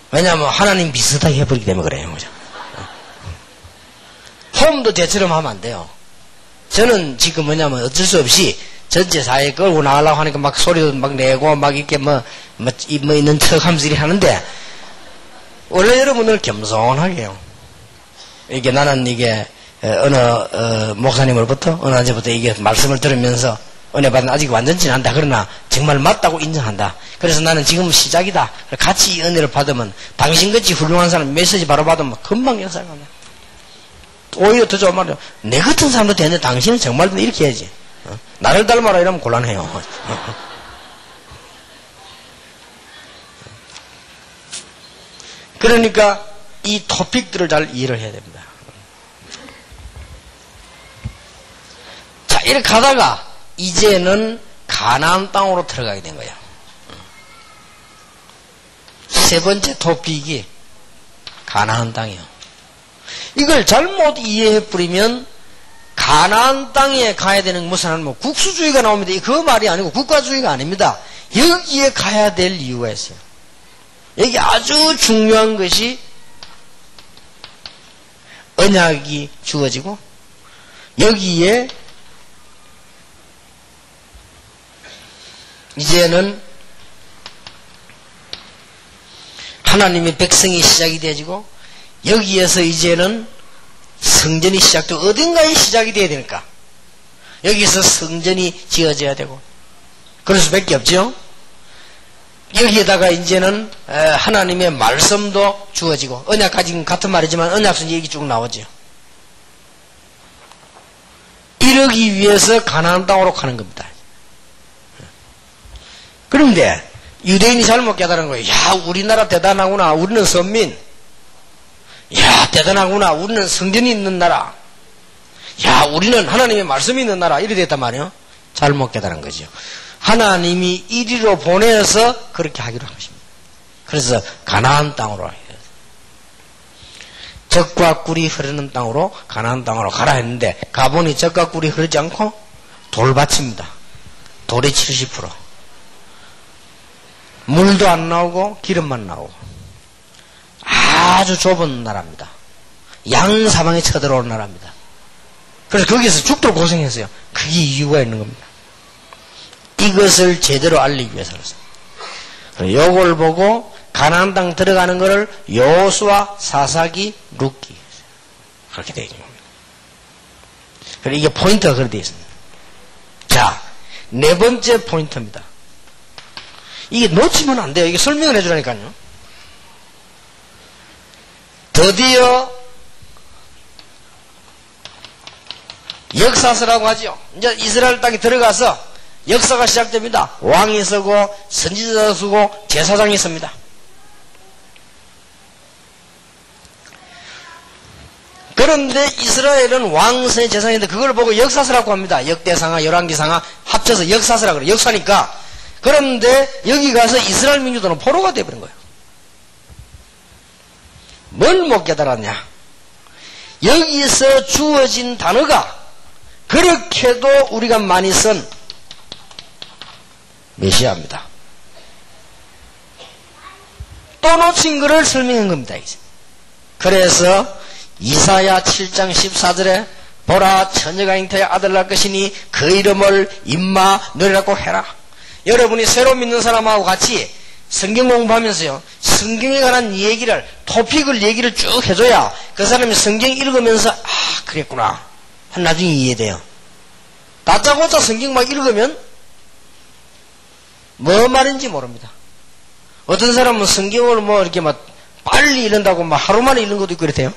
왜냐하면 하나님 비슷하게 해버리기 때문에 그래요. 그죠? 홈도 저처럼 하면 안 돼요. 저는 지금 뭐냐면 어쩔 수 없이 전체 사회에 끌고 나가려고 하니까 막 소리도 막 내고 막 이렇게 뭐 있는 척 하면서 이렇게 하는데 원래 여러분을 겸손하게 해요. 이게 나는 이게 어느 목사님으로부터 어느 언제부터 이게 말씀을 들으면서 은혜 받은 아직 완전치는 않다. 그러나 정말 맞다고 인정한다. 그래서 나는 지금 시작이다. 같이 이 은혜를 받으면 당신같이 훌륭한 사람 메시지 바로 받으면 금방 역사가 나. 오히려 더 좋은 말이야. 내 같은 사람도 되는데 당신은 정말 이렇게 해야지. 나를 닮아라 이러면 곤란해요. 그러니까 이 토픽들을 잘 이해를 해야 됩니다. 자, 이렇게 가다가 이제는 가나안 땅으로 들어가게 된 거예요. 세 번째 토픽이 가나안 땅이요. 이걸 잘못 이해해 버리면 가나안 땅에 가야 되는 무슨 뭐 국수주의가 나옵니다. 그 말이 아니고 국가주의가 아닙니다. 여기에 가야 될 이유가 있어요. 여기 아주 중요한 것이 언약이 주어지고 여기에 이제는 하나님의 백성이 시작이 되어지고 여기에서 이제는 성전이 시작되고 어딘가에 시작이 되어야 되니까 여기서 성전이 지어져야 되고 그럴 수밖에 없죠. 여기에다가 이제는 하나님의 말씀도 주어지고 언약까지는 같은 말이지만 언약순 얘기 쭉 나오죠. 이러기 위해서 가나안 땅으로 가는 겁니다. 그런데 유대인이 잘못 깨달은 거예요. 야, 우리나라 대단하구나. 우리는 선민. 야, 대단하구나. 우리는 성전이 있는 나라. 야, 우리는 하나님의 말씀이 있는 나라. 이래 됐단 말이에요. 잘못 깨달은 거죠. 하나님이 이리로 보내서 그렇게 하기로 한 것입니다. 그래서 가나안 땅으로 젖과 꿀이 흐르는 땅으로 가나안 땅으로 가라 했는데 가보니 젖과 꿀이 흐르지 않고 돌밭입니다. 돌이 70%. 물도 안 나오고 기름만 나오고 아주 좁은 나라입니다. 양 사방에 쳐들어오는 나라입니다. 그래서 거기서 죽도록 고생했어요. 그게 이유가 있는 겁니다. 이것을 제대로 알리기 위해서였어요. 요걸 보고 가나안 땅 들어가는 것을 여호수아, 사사기, 룻기 그렇게 되어 있는 겁니다. 그리고 이게 포인트가 그렇게 되어 있습니다. 자, 네 번째 포인트입니다. 이게 놓치면 안 돼요. 이게 설명을 해주라니까요. 드디어 역사서라고 하죠. 이제 이스라엘 땅에 들어가서 역사가 시작됩니다. 왕이 서고 선지자가 서고 제사장이 섭니다. 그런데 이스라엘은 왕선의 제사장인데 그걸 보고 역사서라고 합니다. 역대상하, 열왕기상하 합쳐서 역사서라고 그래요. 역사니까. 그런데 여기 가서 이스라엘 민족들은 포로가 되어버린 거예요. 뭘 못 깨달았냐? 여기서 주어진 단어가 그렇게도 우리가 많이 쓴 메시아입니다. 또 놓친 것을 설명한 겁니다. 그래서 이사야 7장 14절에 보라 처녀가 잉태의 아들 낳을 것이니 그 이름을 임마누엘이라고 해라. 여러분이 새로 믿는 사람하고 같이 성경 공부하면서요, 성경에 관한 얘기를, 토픽을 얘기를 쭉 해줘야 그 사람이 성경 읽으면서 그랬구나 나중에 이해돼요. 다짜고짜 성경 막 읽으면 뭐 말인지 모릅니다. 어떤 사람은 성경을 뭐 이렇게 막 빨리 읽는다고 막 하루 만에 읽는 것도 있고 그렇대요.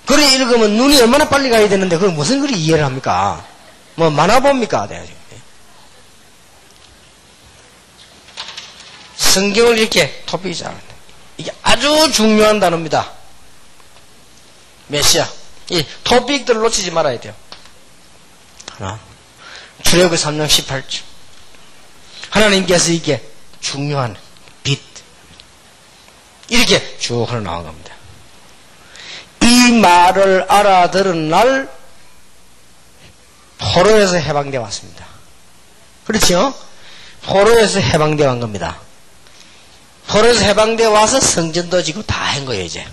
그래 읽으면 눈이 얼마나 빨리 가야 되는데 그걸 무슨 글이 이해를 합니까? 뭐 만화 봅니까? 성경을 이렇게 토픽이 잘한다. 이게 아주 중요한 단어입니다. 메시아. 이 토픽들을 놓치지 말아야 돼요. 하나. 출애굽기 3장 18절. 하나님께서 이게 중요한 빛. 이렇게 쭉 흘러나온 겁니다. 이 말을 알아들은 날 포로에서 해방되어 왔습니다. 그렇죠? 포로에서 해방되어 온 겁니다. 포로에서 해방되어 와서 성전도 지고 다 한 거예요, 이제.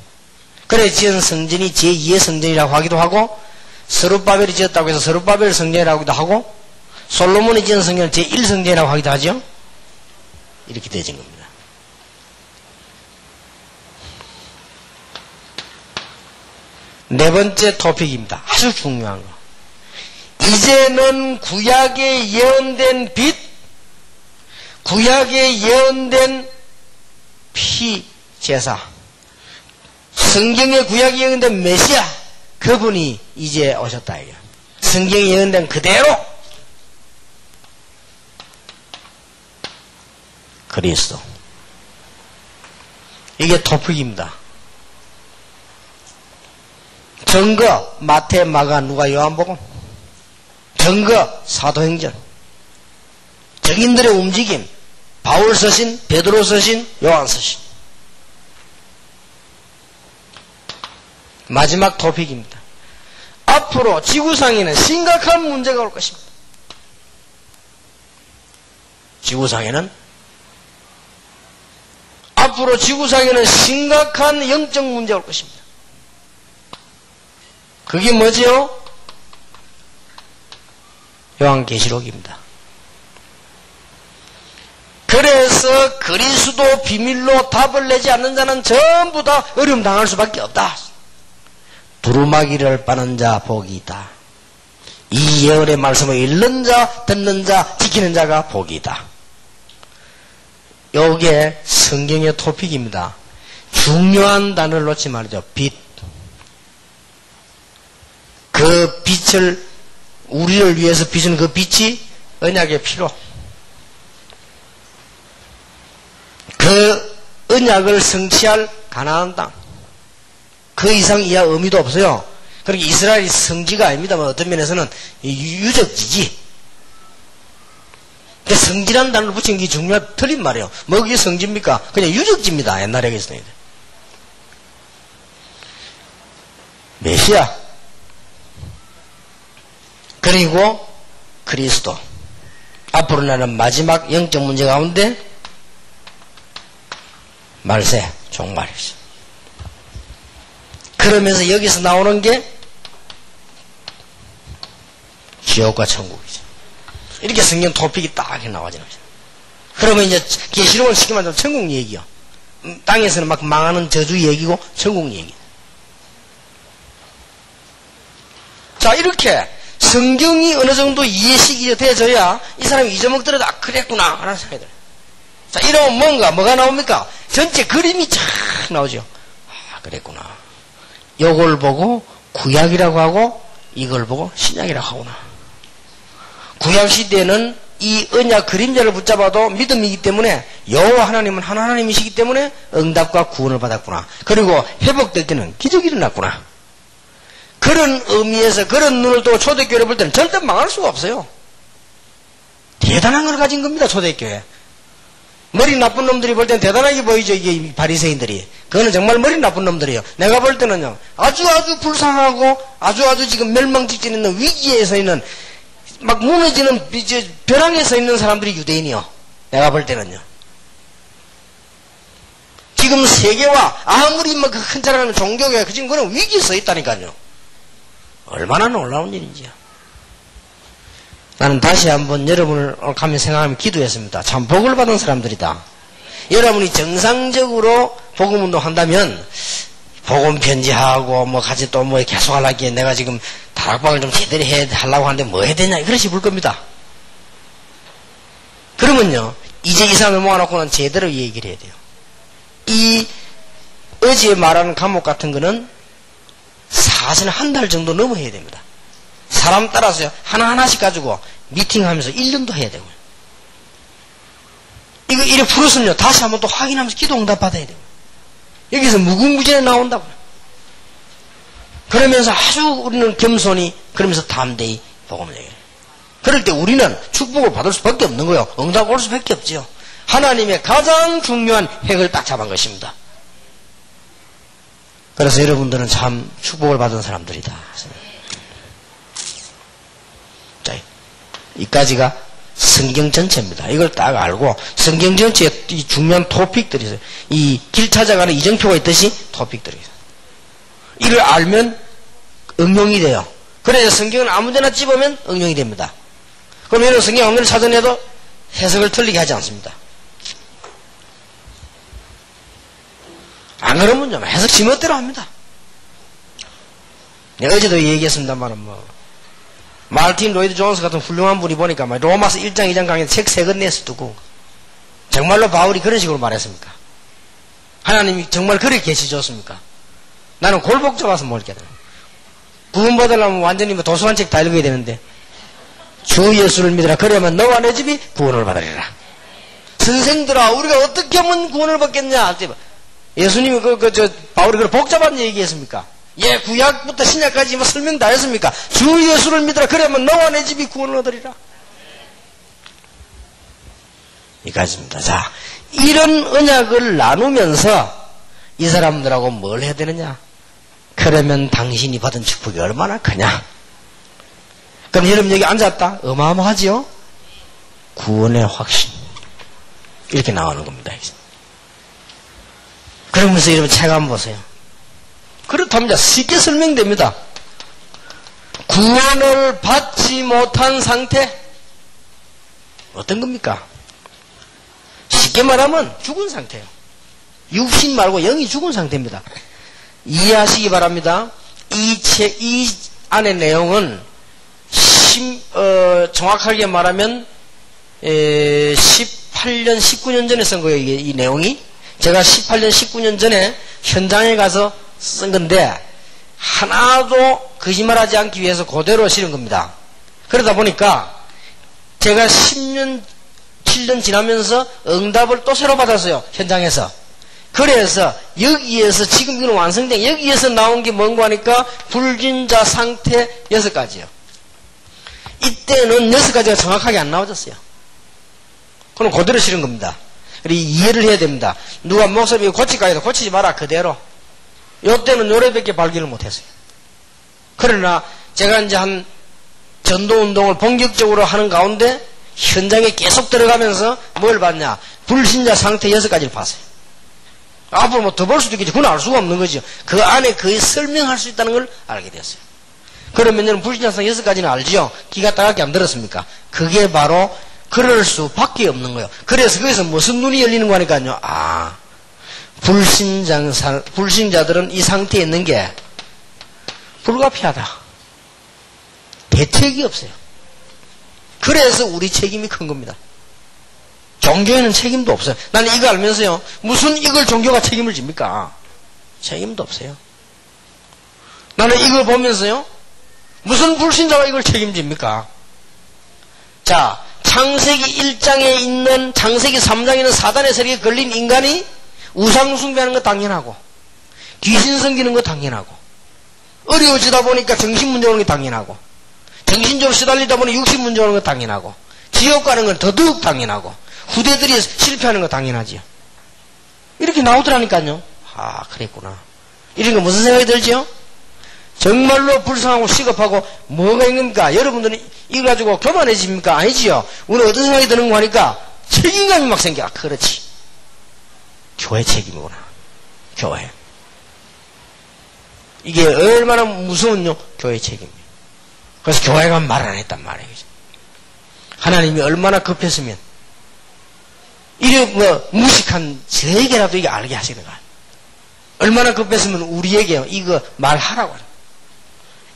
그래 지은 성전이 제2의 성전이라고 하기도 하고, 스룹바벨이 지었다고 해서 스룹바벨 성전이라고 하기도 하고, 솔로몬이 지은 성전은 제1성전이라고 하기도 하죠. 이렇게 되어진 겁니다. 네 번째 토픽입니다. 아주 중요한 거. 이제는 구약에 예언된 빛, 구약에 예언된 피 제사, 성경에 구약에 예언된 메시아, 그분이 이제 오셨다 이거. 성경에 예언된 그대로 그리스도. 이게 토픽입니다. 증거 마태, 마가, 누가, 요한복음. 증거 사도행전. 증인들의 움직임. 바울 서신, 베드로 서신, 요한 서신. 마지막 토픽입니다. 앞으로 지구상에는 심각한 문제가 올 것입니다. 앞으로 지구상에는 심각한 영적 문제가 올 것입니다. 그게 뭐지요? 요한계시록입니다. 그래서 그리스도 비밀로 답을 내지 않는 자는 전부 다 어려움 당할 수밖에 없다. 두루마기를 빠는 자 복이 있다. 이 예언의 말씀을 읽는 자, 듣는 자, 지키는 자가 복이 있다. 요게 성경의 토픽입니다. 중요한 단어를 놓지 말죠. 빛. 그 빛을 우리를 위해서 비추는 그 빛이 언약의 피로. 그 언약을 성취할 가나안 땅. 그 이상 이하 의미도 없어요. 그러니까 이스라엘이 성지가 아닙니다만 어떤 면에서는 유적지지. 그러니까 성지라는 단어를 붙인 게 중요한 틀린 말이에요. 뭐 그게 성지입니까? 그냥 유적지입니다. 옛날에 그랬어요. 메시아. 그리고 그리스도. 앞으로 나는 마지막 영적 문제 가운데 말세, 종말이죠. 그러면서 여기서 나오는 게 지옥과 천국이죠. 이렇게 성경 토픽이 딱 나와지는 거죠. 그러면 이제 계시록은 쉽게 말하면 천국 얘기요. 땅에서는 막 망하는 저주 얘기고 천국 얘기. 자, 이렇게 성경이 어느 정도 이해식이 돼져야 이 사람이 잊어먹더라도, 아, 그랬구나, 라는 생각이 들어요. 자, 이러면 뭐가 나옵니까? 전체 그림이 쫙 나오죠. 아, 그랬구나. 요걸 보고 구약이라고 하고, 이걸 보고 신약이라고 하구나. 구약시대에는 이 언약 그림자를 붙잡아도 믿음이기 때문에 여호와 하나님은 한 하나님이시기 때문에 응답과 구원을 받았구나. 그리고 회복될 때는 기적이 일어났구나. 그런 의미에서 그런 눈을 두고 초대교회를 볼 때는 절대 망할 수가 없어요. 대단한 걸 가진 겁니다. 초대교회. 머리 나쁜 놈들이 볼 때는 대단하게 보이죠. 이게 바리새인들이. 그거는 정말 머리 나쁜 놈들이에요. 내가 볼 때는요, 아주 불쌍하고 아주 지금 멸망 직전에 있는 위기에 서 있는, 막 무너지는 벼랑에 서 있는 사람들이 유대인이요. 내가 볼 때는요. 지금 세계와 아무리 뭐 큰 자라는 종교가 지금 그런 위기에 서 있다니까요. 얼마나 놀라운 일인지요. 나는 다시 한번 여러분을 가면 생각하면 기도했습니다. 참 복을 받은 사람들이다. 여러분이 정상적으로 복음운동 한다면 복음 편지하고 뭐 같이 또 뭐 계속 하려기에 내가 지금 다락방을 좀 제대로 하려고 하는데 뭐 해야 되냐 그러시 볼 겁니다. 그러면요, 이제 이 사람을 모아놓고는 제대로 얘기를 해야 돼요. 이 어제 말하는 과목 같은 거는 사실 한 달 정도 넘어 해야 됩니다. 사람 따라서요, 하나하나씩 가지고 미팅하면서 1년도 해야 되고요. 이거 이래 풀었으면요, 다시 한번 또 확인하면서 기도 응답 받아야 되고요. 여기서 무궁무진에 나온다고요. 그러면서 아주 우리는 겸손히, 그러면서 담대히 복음을 얘기해요. 그럴 때 우리는 축복을 받을 수밖에 없는 거예요. 응답 올 수밖에 없죠. 하나님의 가장 중요한 핵을 딱 잡은 것입니다. 그래서 여러분들은 참 축복을 받은 사람들이다. 자, 이까지가 성경 전체입니다. 이걸 딱 알고 성경 전체에 이 중요한 토픽들이 있어요. 이 길 찾아가는 이정표가 있듯이 토픽들이 있어요. 이를 알면 응용이 돼요. 그래서 성경은 아무데나 집으면 응용이 됩니다. 그럼 여러분 성경 응용을 찾아내도 해석을 틀리게 하지 않습니다. 안 그러면요, 해석 지멋대로 합니다. 내가 어제도 얘기했습니다만, 마르틴 로이드 존스 같은 훌륭한 분이 보니까, 로마서 1장, 2장 강의 책 3권 내서 두고, 정말로 바울이 그런 식으로 말했습니까? 하나님이 정말 그렇게 계시 줬습니까? 나는 골복 잡아서 모르겠다. 구원받으려면 완전히 도서관 책 다 읽어야 되는데, 주 예수를 믿으라. 그러면 너와 내 집이 구원을 받으리라. 선생들아, 우리가 어떻게 하면 구원을 받겠냐? 예수님이 바울이 그걸 복잡한 얘기했습니까? 예, 구약부터 신약까지 설명 다 했습니까? 주 예수를 믿으라. 그러면 너와 내 집이 구원을 얻으리라. 이까지입니다. 자, 이런 언약을 나누면서 이 사람들하고 뭘 해야 되느냐? 그러면 당신이 받은 축복이 얼마나 크냐? 그럼 여러분 여기 앉았다? 어마어마하지요? 구원의 확신. 이렇게 나오는 겁니다. 그러면서 여러분 책 한번 보세요. 그렇답니다. 쉽게 설명됩니다. 구원을 받지 못한 상태. 어떤 겁니까? 쉽게 말하면 죽은 상태예요. 육신 말고 영이 죽은 상태입니다. 이해하시기 바랍니다. 이 안의 내용은 정확하게 말하면 18년, 19년 전에 쓴 거예요. 이 내용이. 제가 18년, 19년 전에 현장에 가서 쓴 건데 하나도 거짓말하지 않기 위해서 그대로 실은 겁니다. 그러다 보니까 제가 10년, 7년 지나면서 응답을 또 새로 받았어요. 현장에서. 그래서 여기에서 지금 이건 완성된 여기에서 나온 게 뭔가 하니까 불진자 상태 6가지요. 이때는 6가지가 정확하게 안 나와졌어요. 그럼 그대로 실은 겁니다. 그리고 이해를 해야 됩니다. 누가 목사님이 고칠까 해도 고치지 마라. 그대로. 요때는 요래밖에 발견을 못했어요. 그러나 제가 이제 한 전도운동을 본격적으로 하는 가운데 현장에 계속 들어가면서 뭘 봤냐? 불신자 상태 6가지를 봤어요. 앞으로 뭐 더 볼 수도 있겠지. 그건 알 수가 없는 거죠. 그 안에 거의 설명할 수 있다는 걸 알게 됐어요. 그러면 여러분 불신자 상태 6가지는 알죠? 기가 따갑게 안 들었습니까? 그게 바로 그럴 수밖에 없는 거예요. 그래서 거기서 무슨 눈이 열리는 거니까요. 아, 불신자들은 이 상태에 있는 게 불가피하다. 대책이 없어요. 그래서 우리 책임이 큰 겁니다. 종교에는 책임도 없어요. 나는 이거 알면서요, 무슨 이걸 종교가 책임을 집니까? 책임도 없어요. 나는 이걸 보면서요, 무슨 불신자가 이걸 책임집니까? 자, 창세기 1장에 있는, 창세기 3장에 있는 사단의 세력에 걸린 인간이 우상 숭배하는 거 당연하고, 귀신 섬기는 거 당연하고, 어려워지다 보니까 정신 문제 오는 게 당연하고, 정신적으로 시달리다 보니 육신 문제 오는 거 당연하고, 지옥 가는 건 더더욱 당연하고, 후대들이 실패하는 거 당연하지요. 이렇게 나오더라니까요. 아, 그랬구나. 이런 거 무슨 생각이 들죠? 정말로 불쌍하고 시급하고 뭐가 있는가? 여러분들은 이거 가지고 교만해집니까? 아니지요. 오늘 어떤 생각이 드는 거 하니까 책임감이 막 생겨. 아, 그렇지. 교회 책임이구나. 교회. 이게 얼마나 무서운요? 교회 책임이에요. 그래서 교회가 말 안 했단 말이에요. 하나님이 얼마나 급했으면 이래 뭐 무식한 저에게라도 이게 알게 하시는 거야. 얼마나 급했으면 우리에게 이거 말하라고.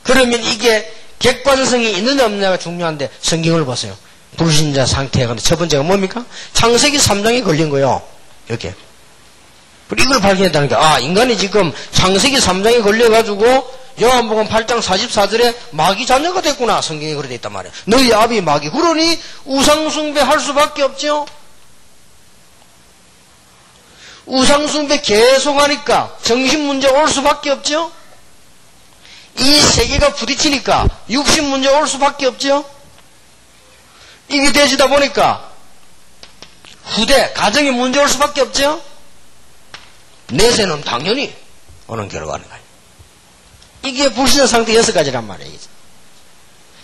그러면 이게 객관성이 있느냐 없느냐가 중요한데 성경을 보세요. 불신자 상태가 첫 번째가 뭡니까? 창세기 3장에 걸린 거요. 이렇게. 그리고 이걸 발견했다니까. 아, 인간이 지금 창세기 3장에 걸려가지고 요한복음 8장 44절에 마귀 자녀가 됐구나. 성경에 그렇게 있단 말이에요. 너희 아비 마귀. 그러니 우상숭배 할 수밖에 없죠. 우상숭배 계속하니까 정신문제 올 수밖에 없죠. 이 세계가 부딪히니까 육신문제 올 수밖에 없죠. 이게 되지다 보니까 후대, 가정에 문제 올 수밖에 없죠. 내세는 당연히 오는 결과는 거예요. 이게 불신자 상태 6가지란 말이에요.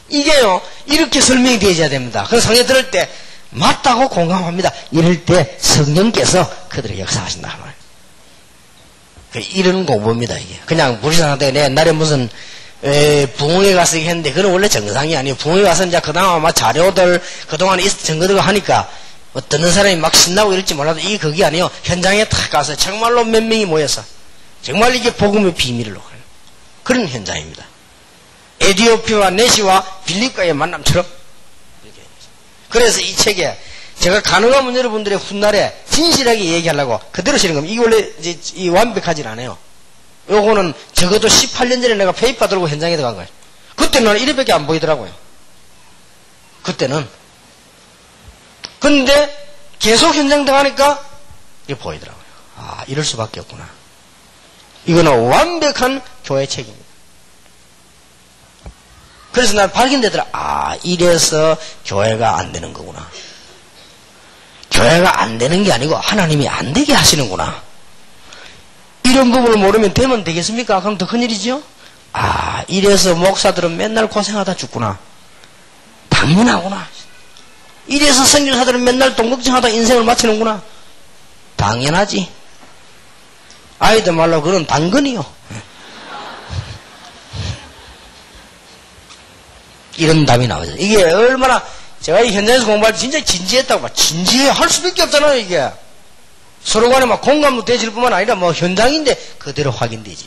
이게요, 이렇게 설명이 되어야 됩니다. 그래서 상에 들을 때 맞다고 공감합니다. 이럴 때 성령께서 그들을 역사하신다 말이에요. 이런 공부입니다, 이게. 그냥 불신자 상태가 내 옛날에 무슨 부흥회 가서 했는데 그건 원래 정상이 아니에요. 부흥회 가서 이제 그다음 아마 자료들 그동안 증거들고 하니까 듣는 사람이 막 신나고 이럴지 몰라도 이게 그게 아니에요. 현장에 탁 가서 정말로 몇 명이 모여서 정말 이게 복음의 비밀로 그런 현장입니다. 에디오피아와 네시와 빌립과의 만남처럼. 그래서 이 책에 제가 가능하면 여러분들의 훗날에 진실하게 얘기하려고 그대로 쓰는 겁니다. 이게 원래 이제 이 완벽하진 않아요. 요거는 적어도 18년 전에 내가 페이퍼 들고 현장에 들어간 거예요. 그때는 나는 이래밖에 안 보이더라고요. 그때는. 근데 계속 현장 들어가니까 이게 보이더라고요. 아, 이럴 수밖에 없구나. 이거는 완벽한 교회 책임입니다. 그래서 난 발견되더라. 아, 이래서 교회가 안 되는 거구나. 교회가 안 되는 게 아니고 하나님이 안 되게 하시는구나. 이런 부분을 모르면 되면 되겠습니까? 그럼 더 큰일이죠? 아, 이래서 목사들은 맨날 고생하다 죽구나. 당연하구나. 이래서 선교사들은 맨날 돈 걱정하다 인생을 마치는구나. 당연하지. 아이들 말로 그건 당근이요. 이런 답이 나오죠. 이게 얼마나 제가 이 현장에서 공부할 때 진짜 진지했다고 막 진지해 할 수밖에 없잖아요. 이게 서로 간에 막 공감도 되질 뿐만 아니라 뭐 현장인데 그대로 확인되지.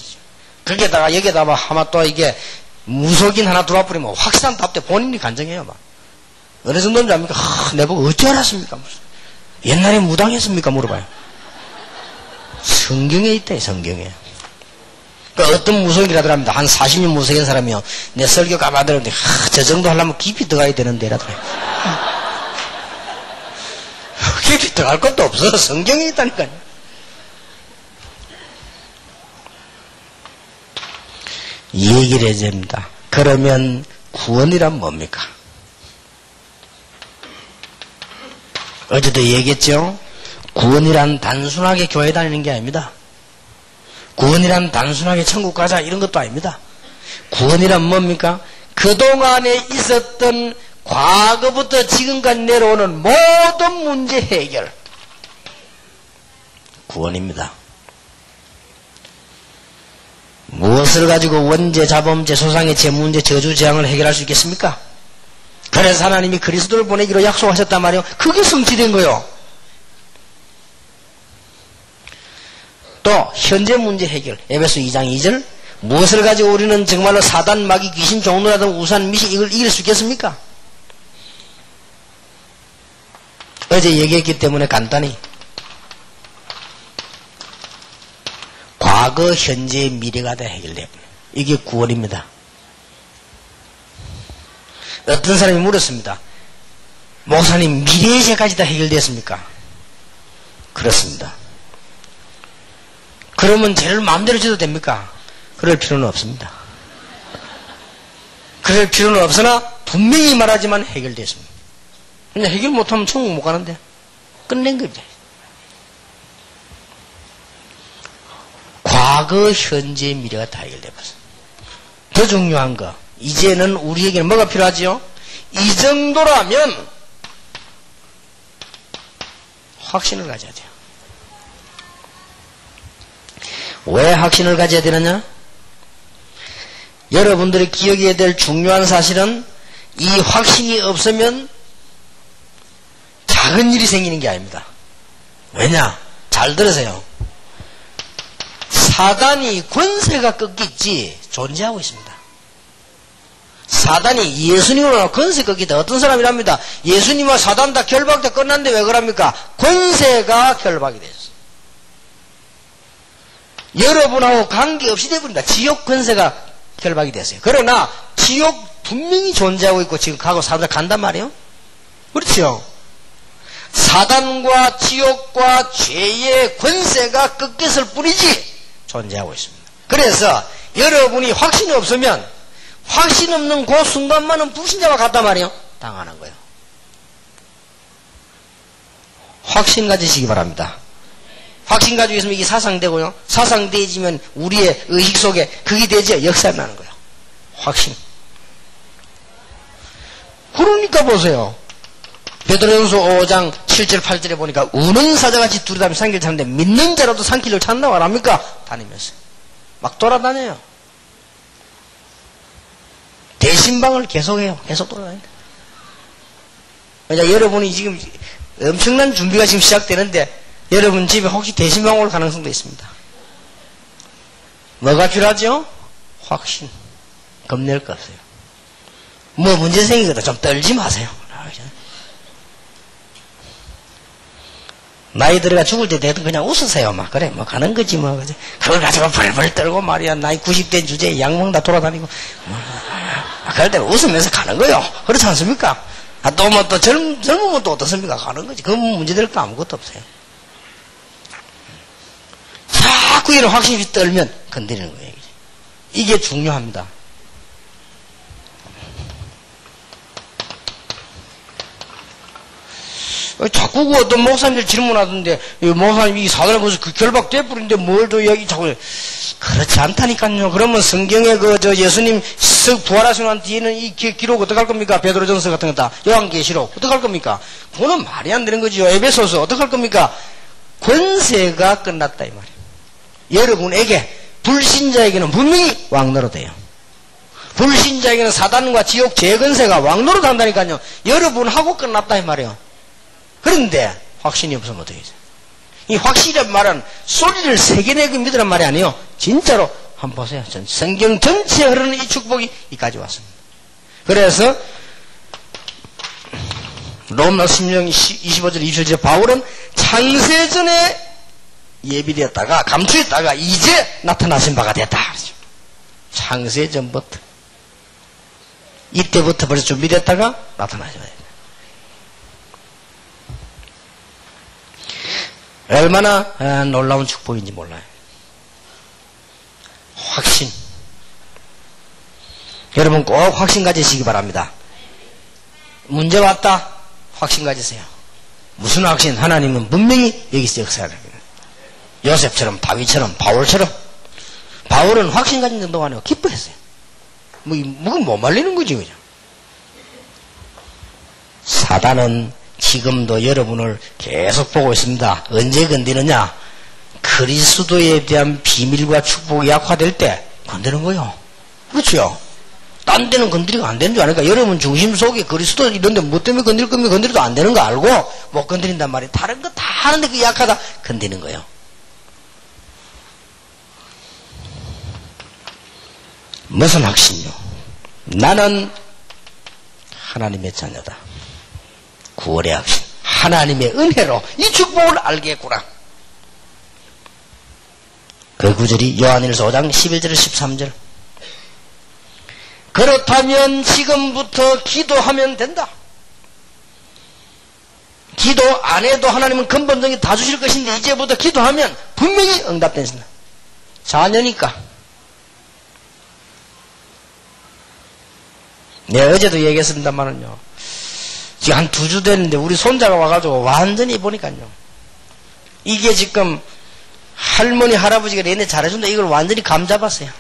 거기에다가 여기에다가 막 아마 또 이게 무속인 하나 들어와 버리면 확실한 답대 본인이 간증해요. 막 어느 정도인지 압니까? 내보고 어찌 알았습니까? 무슨 옛날에 무당했습니까? 물어봐요. 성경에 있대. 성경에. 그러니까 어떤 무속이라더랍니다. 한 40년 무속인 사람이요. 내 설교 가만 들었는데 저 정도 하려면 깊이 들어가야 되는데 이라더라고요. 깊이 들어갈 것도 없어. 성경에 있다니까요. 이 얘기를 해야 됩니다. 그러면 구원이란 뭡니까? 어제도 얘기했죠? 구원이란 단순하게 교회 다니는 게 아닙니다. 구원이란 단순하게 천국 가자 이런 것도 아닙니다. 구원이란 뭡니까? 그동안에 있었던 과거부터 지금까지 내려오는 모든 문제 해결. 구원입니다. 무엇을 가지고 원죄, 자범죄, 소상의 죄, 문제, 저주, 재앙을 해결할 수 있겠습니까? 그래서 하나님이 그리스도를 보내기로 약속하셨단 말이에요. 그게 성취된 거요. 또 현재 문제 해결. 에베소 2장 2절 무엇을 가지고 우리는 정말로 사단, 마귀, 귀신, 종로라든 우산, 미신 이걸 이길 수 있겠습니까? 어제 얘기했기 때문에 간단히 과거, 현재, 미래가 다 해결돼요. 이게 구원입니다. 어떤 사람이 물었습니다. 목사님, 미래의 죄까지 다 해결됐습니까? 그렇습니다. 그러면 죄를 마음대로 져도 됩니까? 그럴 필요는 없습니다. 그럴 필요는 없으나 분명히 말하지만 해결됐습니다. 그냥 해결 못하면 천국 못 가는데 끝낸 겁니다. 과거, 현재, 미래가 다 해결돼버렸어요. 더 중요한 거, 이제는 우리에게는 뭐가 필요하지요? 이 정도라면 확신을 가져야 돼요. 왜 확신을 가져야 되느냐? 여러분들이 기억해야 될 중요한 사실은 이 확신이 없으면 작은 일이 생기는 게 아닙니다. 왜냐? 잘 들으세요. 사단이 권세가 꺾이지 존재하고 있습니다. 사단이 예수님으로 권세 꺾이다. 어떤 사람이랍니다. 예수님과 사단 다 결박돼 끝났는데 왜 그럽니까? 권세가 결박이 됐어요. 여러분하고 관계없이 돼버린다. 지옥 권세가 결박이 됐어요. 그러나 지옥 분명히 존재하고 있고 지금 가고 사단 간단 말이에요. 그렇죠? 사단과 지옥과 죄의 권세가 꺾였을 뿐이지 존재하고 있습니다. 그래서 여러분이 확신이 없으면 확신 없는 그 순간만은 불신자와 같단 말이에요. 당하는 거예요. 확신 가지시기 바랍니다. 확신 가지고 있으면 이게 사상되고요. 사상되어지면 우리의 의식 속에 그게 되죠. 역사가 나는 거예요. 확신. 그러니까 보세요. 베드로전서 5장 7절 8절에 보니까 우는 사자같이 두루다니며 산길 찾는데 믿는 자라도 산길을 찾는다고 안 합니까? 다니면서 막 돌아다녀요. 대신방을 계속해요. 계속 돌아다녀요. 그러니까 여러분이 지금 엄청난 준비가 지금 시작되는데 여러분 집에 혹시 대신방 올 가능성도 있습니다. 뭐가 필요하죠? 확신. 겁낼 거 없어요. 뭐 문제 생기거든. 좀 떨지 마세요. 나이 들어가 죽을 때 되든 그냥 웃으세요. 막 그래 뭐 가는 거지 뭐. 그지? 그걸 가지고 벌벌 떨고 말이야. 나이 90대 주제에 양몽 다 돌아다니고 그럴 때 웃으면서 가는 거요. 그렇지 않습니까? 또 뭐 또 젊으면 또 어떻습니까? 가는 거지. 그건 문제될 거 아무것도 없어요. 자꾸 이런 확신이 떨면 건드리는 거예요. 이게 중요합니다. 자꾸 그 어떤 목사님들 질문하던데, 목사님 이 사단에 거기서 그 결박돼 버린데 뭘 더 여기 자꾸, 그렇지 않다니까요. 그러면 성경에 예수님 부활하신 난 뒤에는 이 기록 어떡할 겁니까? 베드로전서 같은 거 다, 요한계시록 어떡할 겁니까? 그거는 말이 안 되는 거지요. 에베소서 어떡할 겁니까? 권세가 끝났다 이 말이에요. 여러분에게, 불신자에게는 분명히 왕노릇해요. 불신자에게는 사단과 지옥 재건세가 왕노릇 한다니까요. 여러분하고 끝났다 이 말이에요. 그런데 확신이 없으면 어떻게 해요? 이 확신이란 말은 소리를 세게 내고 믿으란 말이 아니에요. 진짜로 한번 보세요. 성경 전체에 흐르는 이 축복이 이까지 왔습니다. 그래서 로마서 16장 25절 27절 바울은 창세전에 예비되었다가 감추었다가 이제 나타나신 바가 됐다. 창세전부터 이때부터 벌써 준비됐다가 나타나신 바가 됐다. 얼마나 놀라운 축복인지 몰라요. 확신. 여러분 꼭 확신 가지시기 바랍니다. 문제 왔다. 확신 가지세요. 무슨 확신? 하나님은 분명히 여기서 역사를 합니다. 요셉처럼, 다윗처럼, 바울처럼. 바울은 확신 가진 정도가 아니고 기뻐했어요. 못 말리는 거지, 그죠? 사단은 지금도 여러분을 계속 보고 있습니다. 언제 건드느냐? 그리스도에 대한 비밀과 축복이 약화될 때 건드는 거요. 그렇죠? 딴 데는 건드리고 안 되는 줄 아니까 여러분 중심 속에 그리스도 이런데 뭐 때문에 건드릴 거면 건드려도 안 되는 거 알고 못 건드린단 말이에요. 다른 거 다 하는데 그 약하다 건드는 거예요. 무슨 확신이요? 나는 하나님의 자녀다. 구원의 확신. 하나님의 은혜로 이 축복을 알겠구나. 그 구절이 요한일서 5장 11절 13절. 그렇다면 지금부터 기도하면 된다. 기도 안 해도 하나님은 근본적인 다 주실 것인데 이제부터 기도하면 분명히 응답된다. 자녀니까. 내가 어제도 얘기했습니다만은요. 지금 한 2주 됐는데 우리 손자가 와가지고 완전히 보니까요. 이게 지금 할머니 할아버지가 내내 잘해준다 이걸 완전히 감 잡았어요.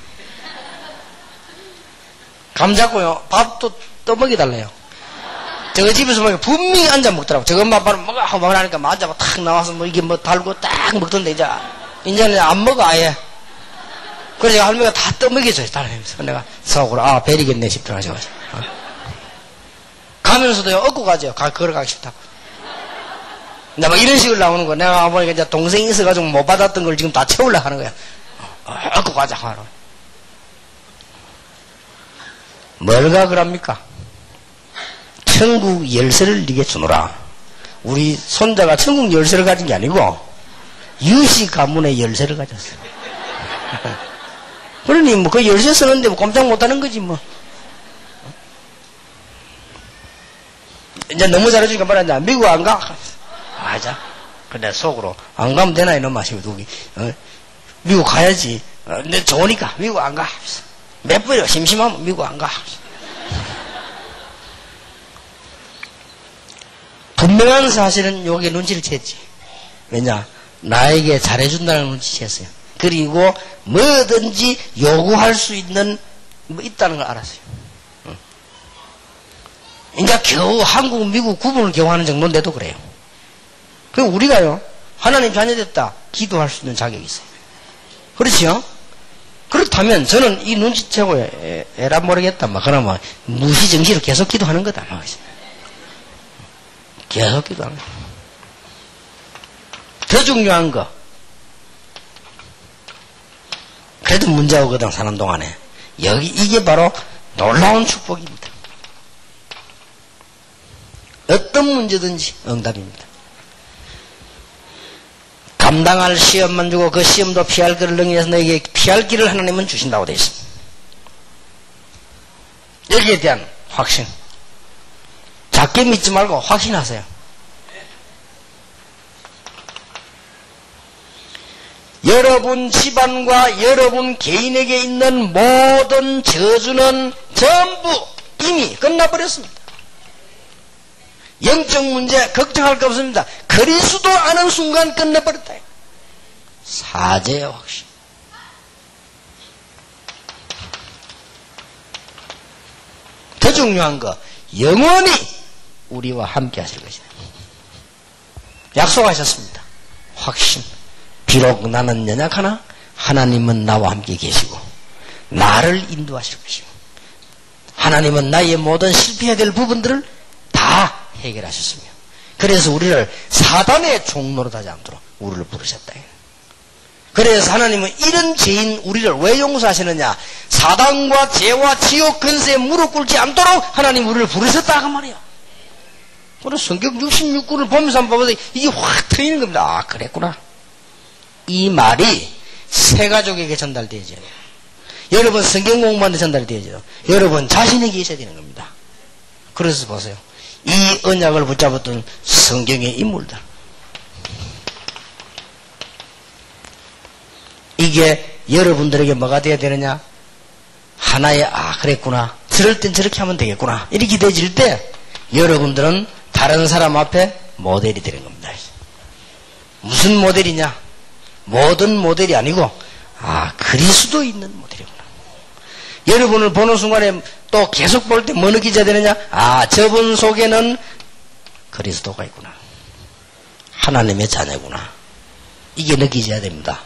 감 잡고요. 밥도 떠먹여달래요. 저거 집에서 보니까 분명히 앉아 먹더라고. 저것만 바로 먹어 하고 하니까 앉아 탁 나와서 뭐 이게 뭐 달고 딱 먹던데 이제는 안 먹어 아예. 그래서 할머니가 다 떠먹여줘요. 달라면서 내가 속으로 아 베리겠네 싶더라고요. 가면서도요 얻고 가죠. 걸어가기 싫다고. 나 막 이런 식으로 나오는 거야. 내가 보니까 이제 동생이 있어가지고 못 받았던 걸 지금 다 채우려고 하는 거야. 얻고 가자 하러. 뭘 가그럽니까? 천국 열쇠를 네게 주노라. 우리 손자가 천국 열쇠를 가진 게 아니고 유시 가문의 열쇠를 가졌어요. 그러니 뭐 그 열쇠 쓰는데 뭐 꼼짝 못하는 거지 뭐. 이제 너무 잘해주니까 말하자. 미국 안 가? 맞아. 근데 속으로 안 가면 되나 이놈아 싶어. 미국 가야지. 근데 좋으니까 미국 안 가. 몇 번이요 심심하면 미국 안 가. 분명한 사실은 여기에 눈치를 챘지. 왜냐? 나에게 잘해준다는 눈치를 챘어요. 그리고 뭐든지 요구할 수 있는 뭐 있다는 걸 알았어요. 이제 겨우 한국, 미국 구분을 겨우 하는 정도인데도 그래요. 그리고 우리가요, 하나님 자녀됐다. 기도할 수 있는 자격이 있어요. 그렇지요? 그렇다면 저는 이 눈치채고 에라 모르겠다. 막 그러면 무시정시로 계속 기도하는 거다. 막. 계속 기도하는 거다. 더 중요한 거. 그래도 문제 오거든, 사는 동안에. 이게 바로 놀라운 축복입니다. 어떤 문제든지 응답입니다. 감당할 시험만 주고 그 시험도 피할 길을 능해서 너에게 피할 길을 하나님은 주신다고 되어 있습니다. 여기에 대한 확신. 작게 믿지 말고 확신하세요. 여러분 집안과 여러분 개인에게 있는 모든 저주는 전부 이미 끝나버렸습니다. 영적 문제 걱정할 거 없습니다. 그리스도 아는 순간 끝내버렸다. 사제의 확신. 더 중요한 거 영원히 우리와 함께 하실 것이다. 약속하셨습니다. 확신. 비록 나는 연약하나 하나님은 나와 함께 계시고 나를 인도하실 것이고 하나님은 나의 모든 실패해야 될 부분들을 다 해결하셨으며 그래서 우리를 사단의 종로로 하지 않도록 우리를 부르셨다. 그래서 하나님은 이런 죄인 우리를 왜 용서하시느냐? 사단과 죄와 지옥 근세에 무릎 꿇지 않도록 하나님 우리를 부르셨다 그 말이야. 그래서 성경 66구를 보면서 한번 보면 이게 확 트이는 겁니다. 아 그랬구나. 이 말이 새 가족에게 전달되어져야 돼요. 여러분 성경 공부하는데 전달되어져요. 여러분 자신에게 있어야 되는 겁니다. 그래서 보세요. 이 언약을 붙잡았던 성경의 인물들. 이게 여러분들에게 뭐가 되어야 되느냐? 하나의 아 그랬구나. 저럴 땐 저렇게 하면 되겠구나. 이렇게 되질 때 여러분들은 다른 사람 앞에 모델이 되는 겁니다. 무슨 모델이냐? 모든 모델이 아니고 아 그리스도 있는 모델이구나. 여러분을 보는 순간에 또 계속 볼 때 뭐 느끼셔야 되느냐? 아 저분 속에는 그리스도가 있구나. 하나님의 자녀구나. 이게 느끼셔야 됩니다.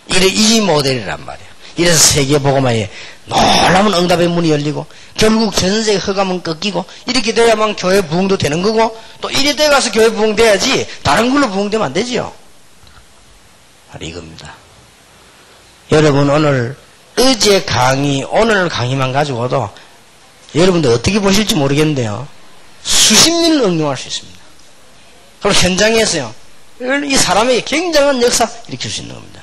이 모델이란 말이에요. 이래서 세계복음화에 놀라운 응답의 문이 열리고 결국 전세의 허감은 꺾이고 이렇게 돼야만 교회 부흥도 되는 거고 또 이래 돼 가서 교회 부흥돼야지 다른 걸로 부흥되면 안 되지요. 바로 이겁니다. 여러분 오늘 어제 강의, 오늘 강의만 가지고도 여러분들 어떻게 보실지 모르겠는데요. 수십 년을 응용할 수 있습니다. 그럼 현장에서요. 이 사람에게 굉장한 역사 일으킬 수 있는 겁니다.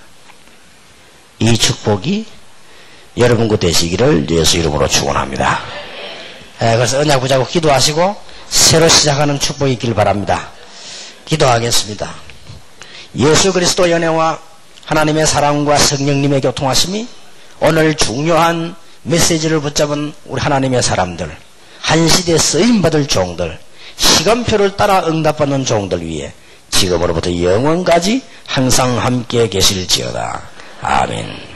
이 축복이 여러분과 되시기를 예수 이름으로 축원합니다. 그래서 언약 붙잡고 기도하시고 새로 시작하는 축복이 있길 바랍니다. 기도하겠습니다. 예수 그리스도의 은혜와 하나님의 사랑과 성령님의 교통하심이 오늘 중요한 메시지를 붙잡은 우리 하나님의 사람들, 한 시대에 쓰임받을 종들, 시간표를 따라 응답받는 종들 위에 지금으로부터 영원까지 항상 함께 계실지어다. 아멘.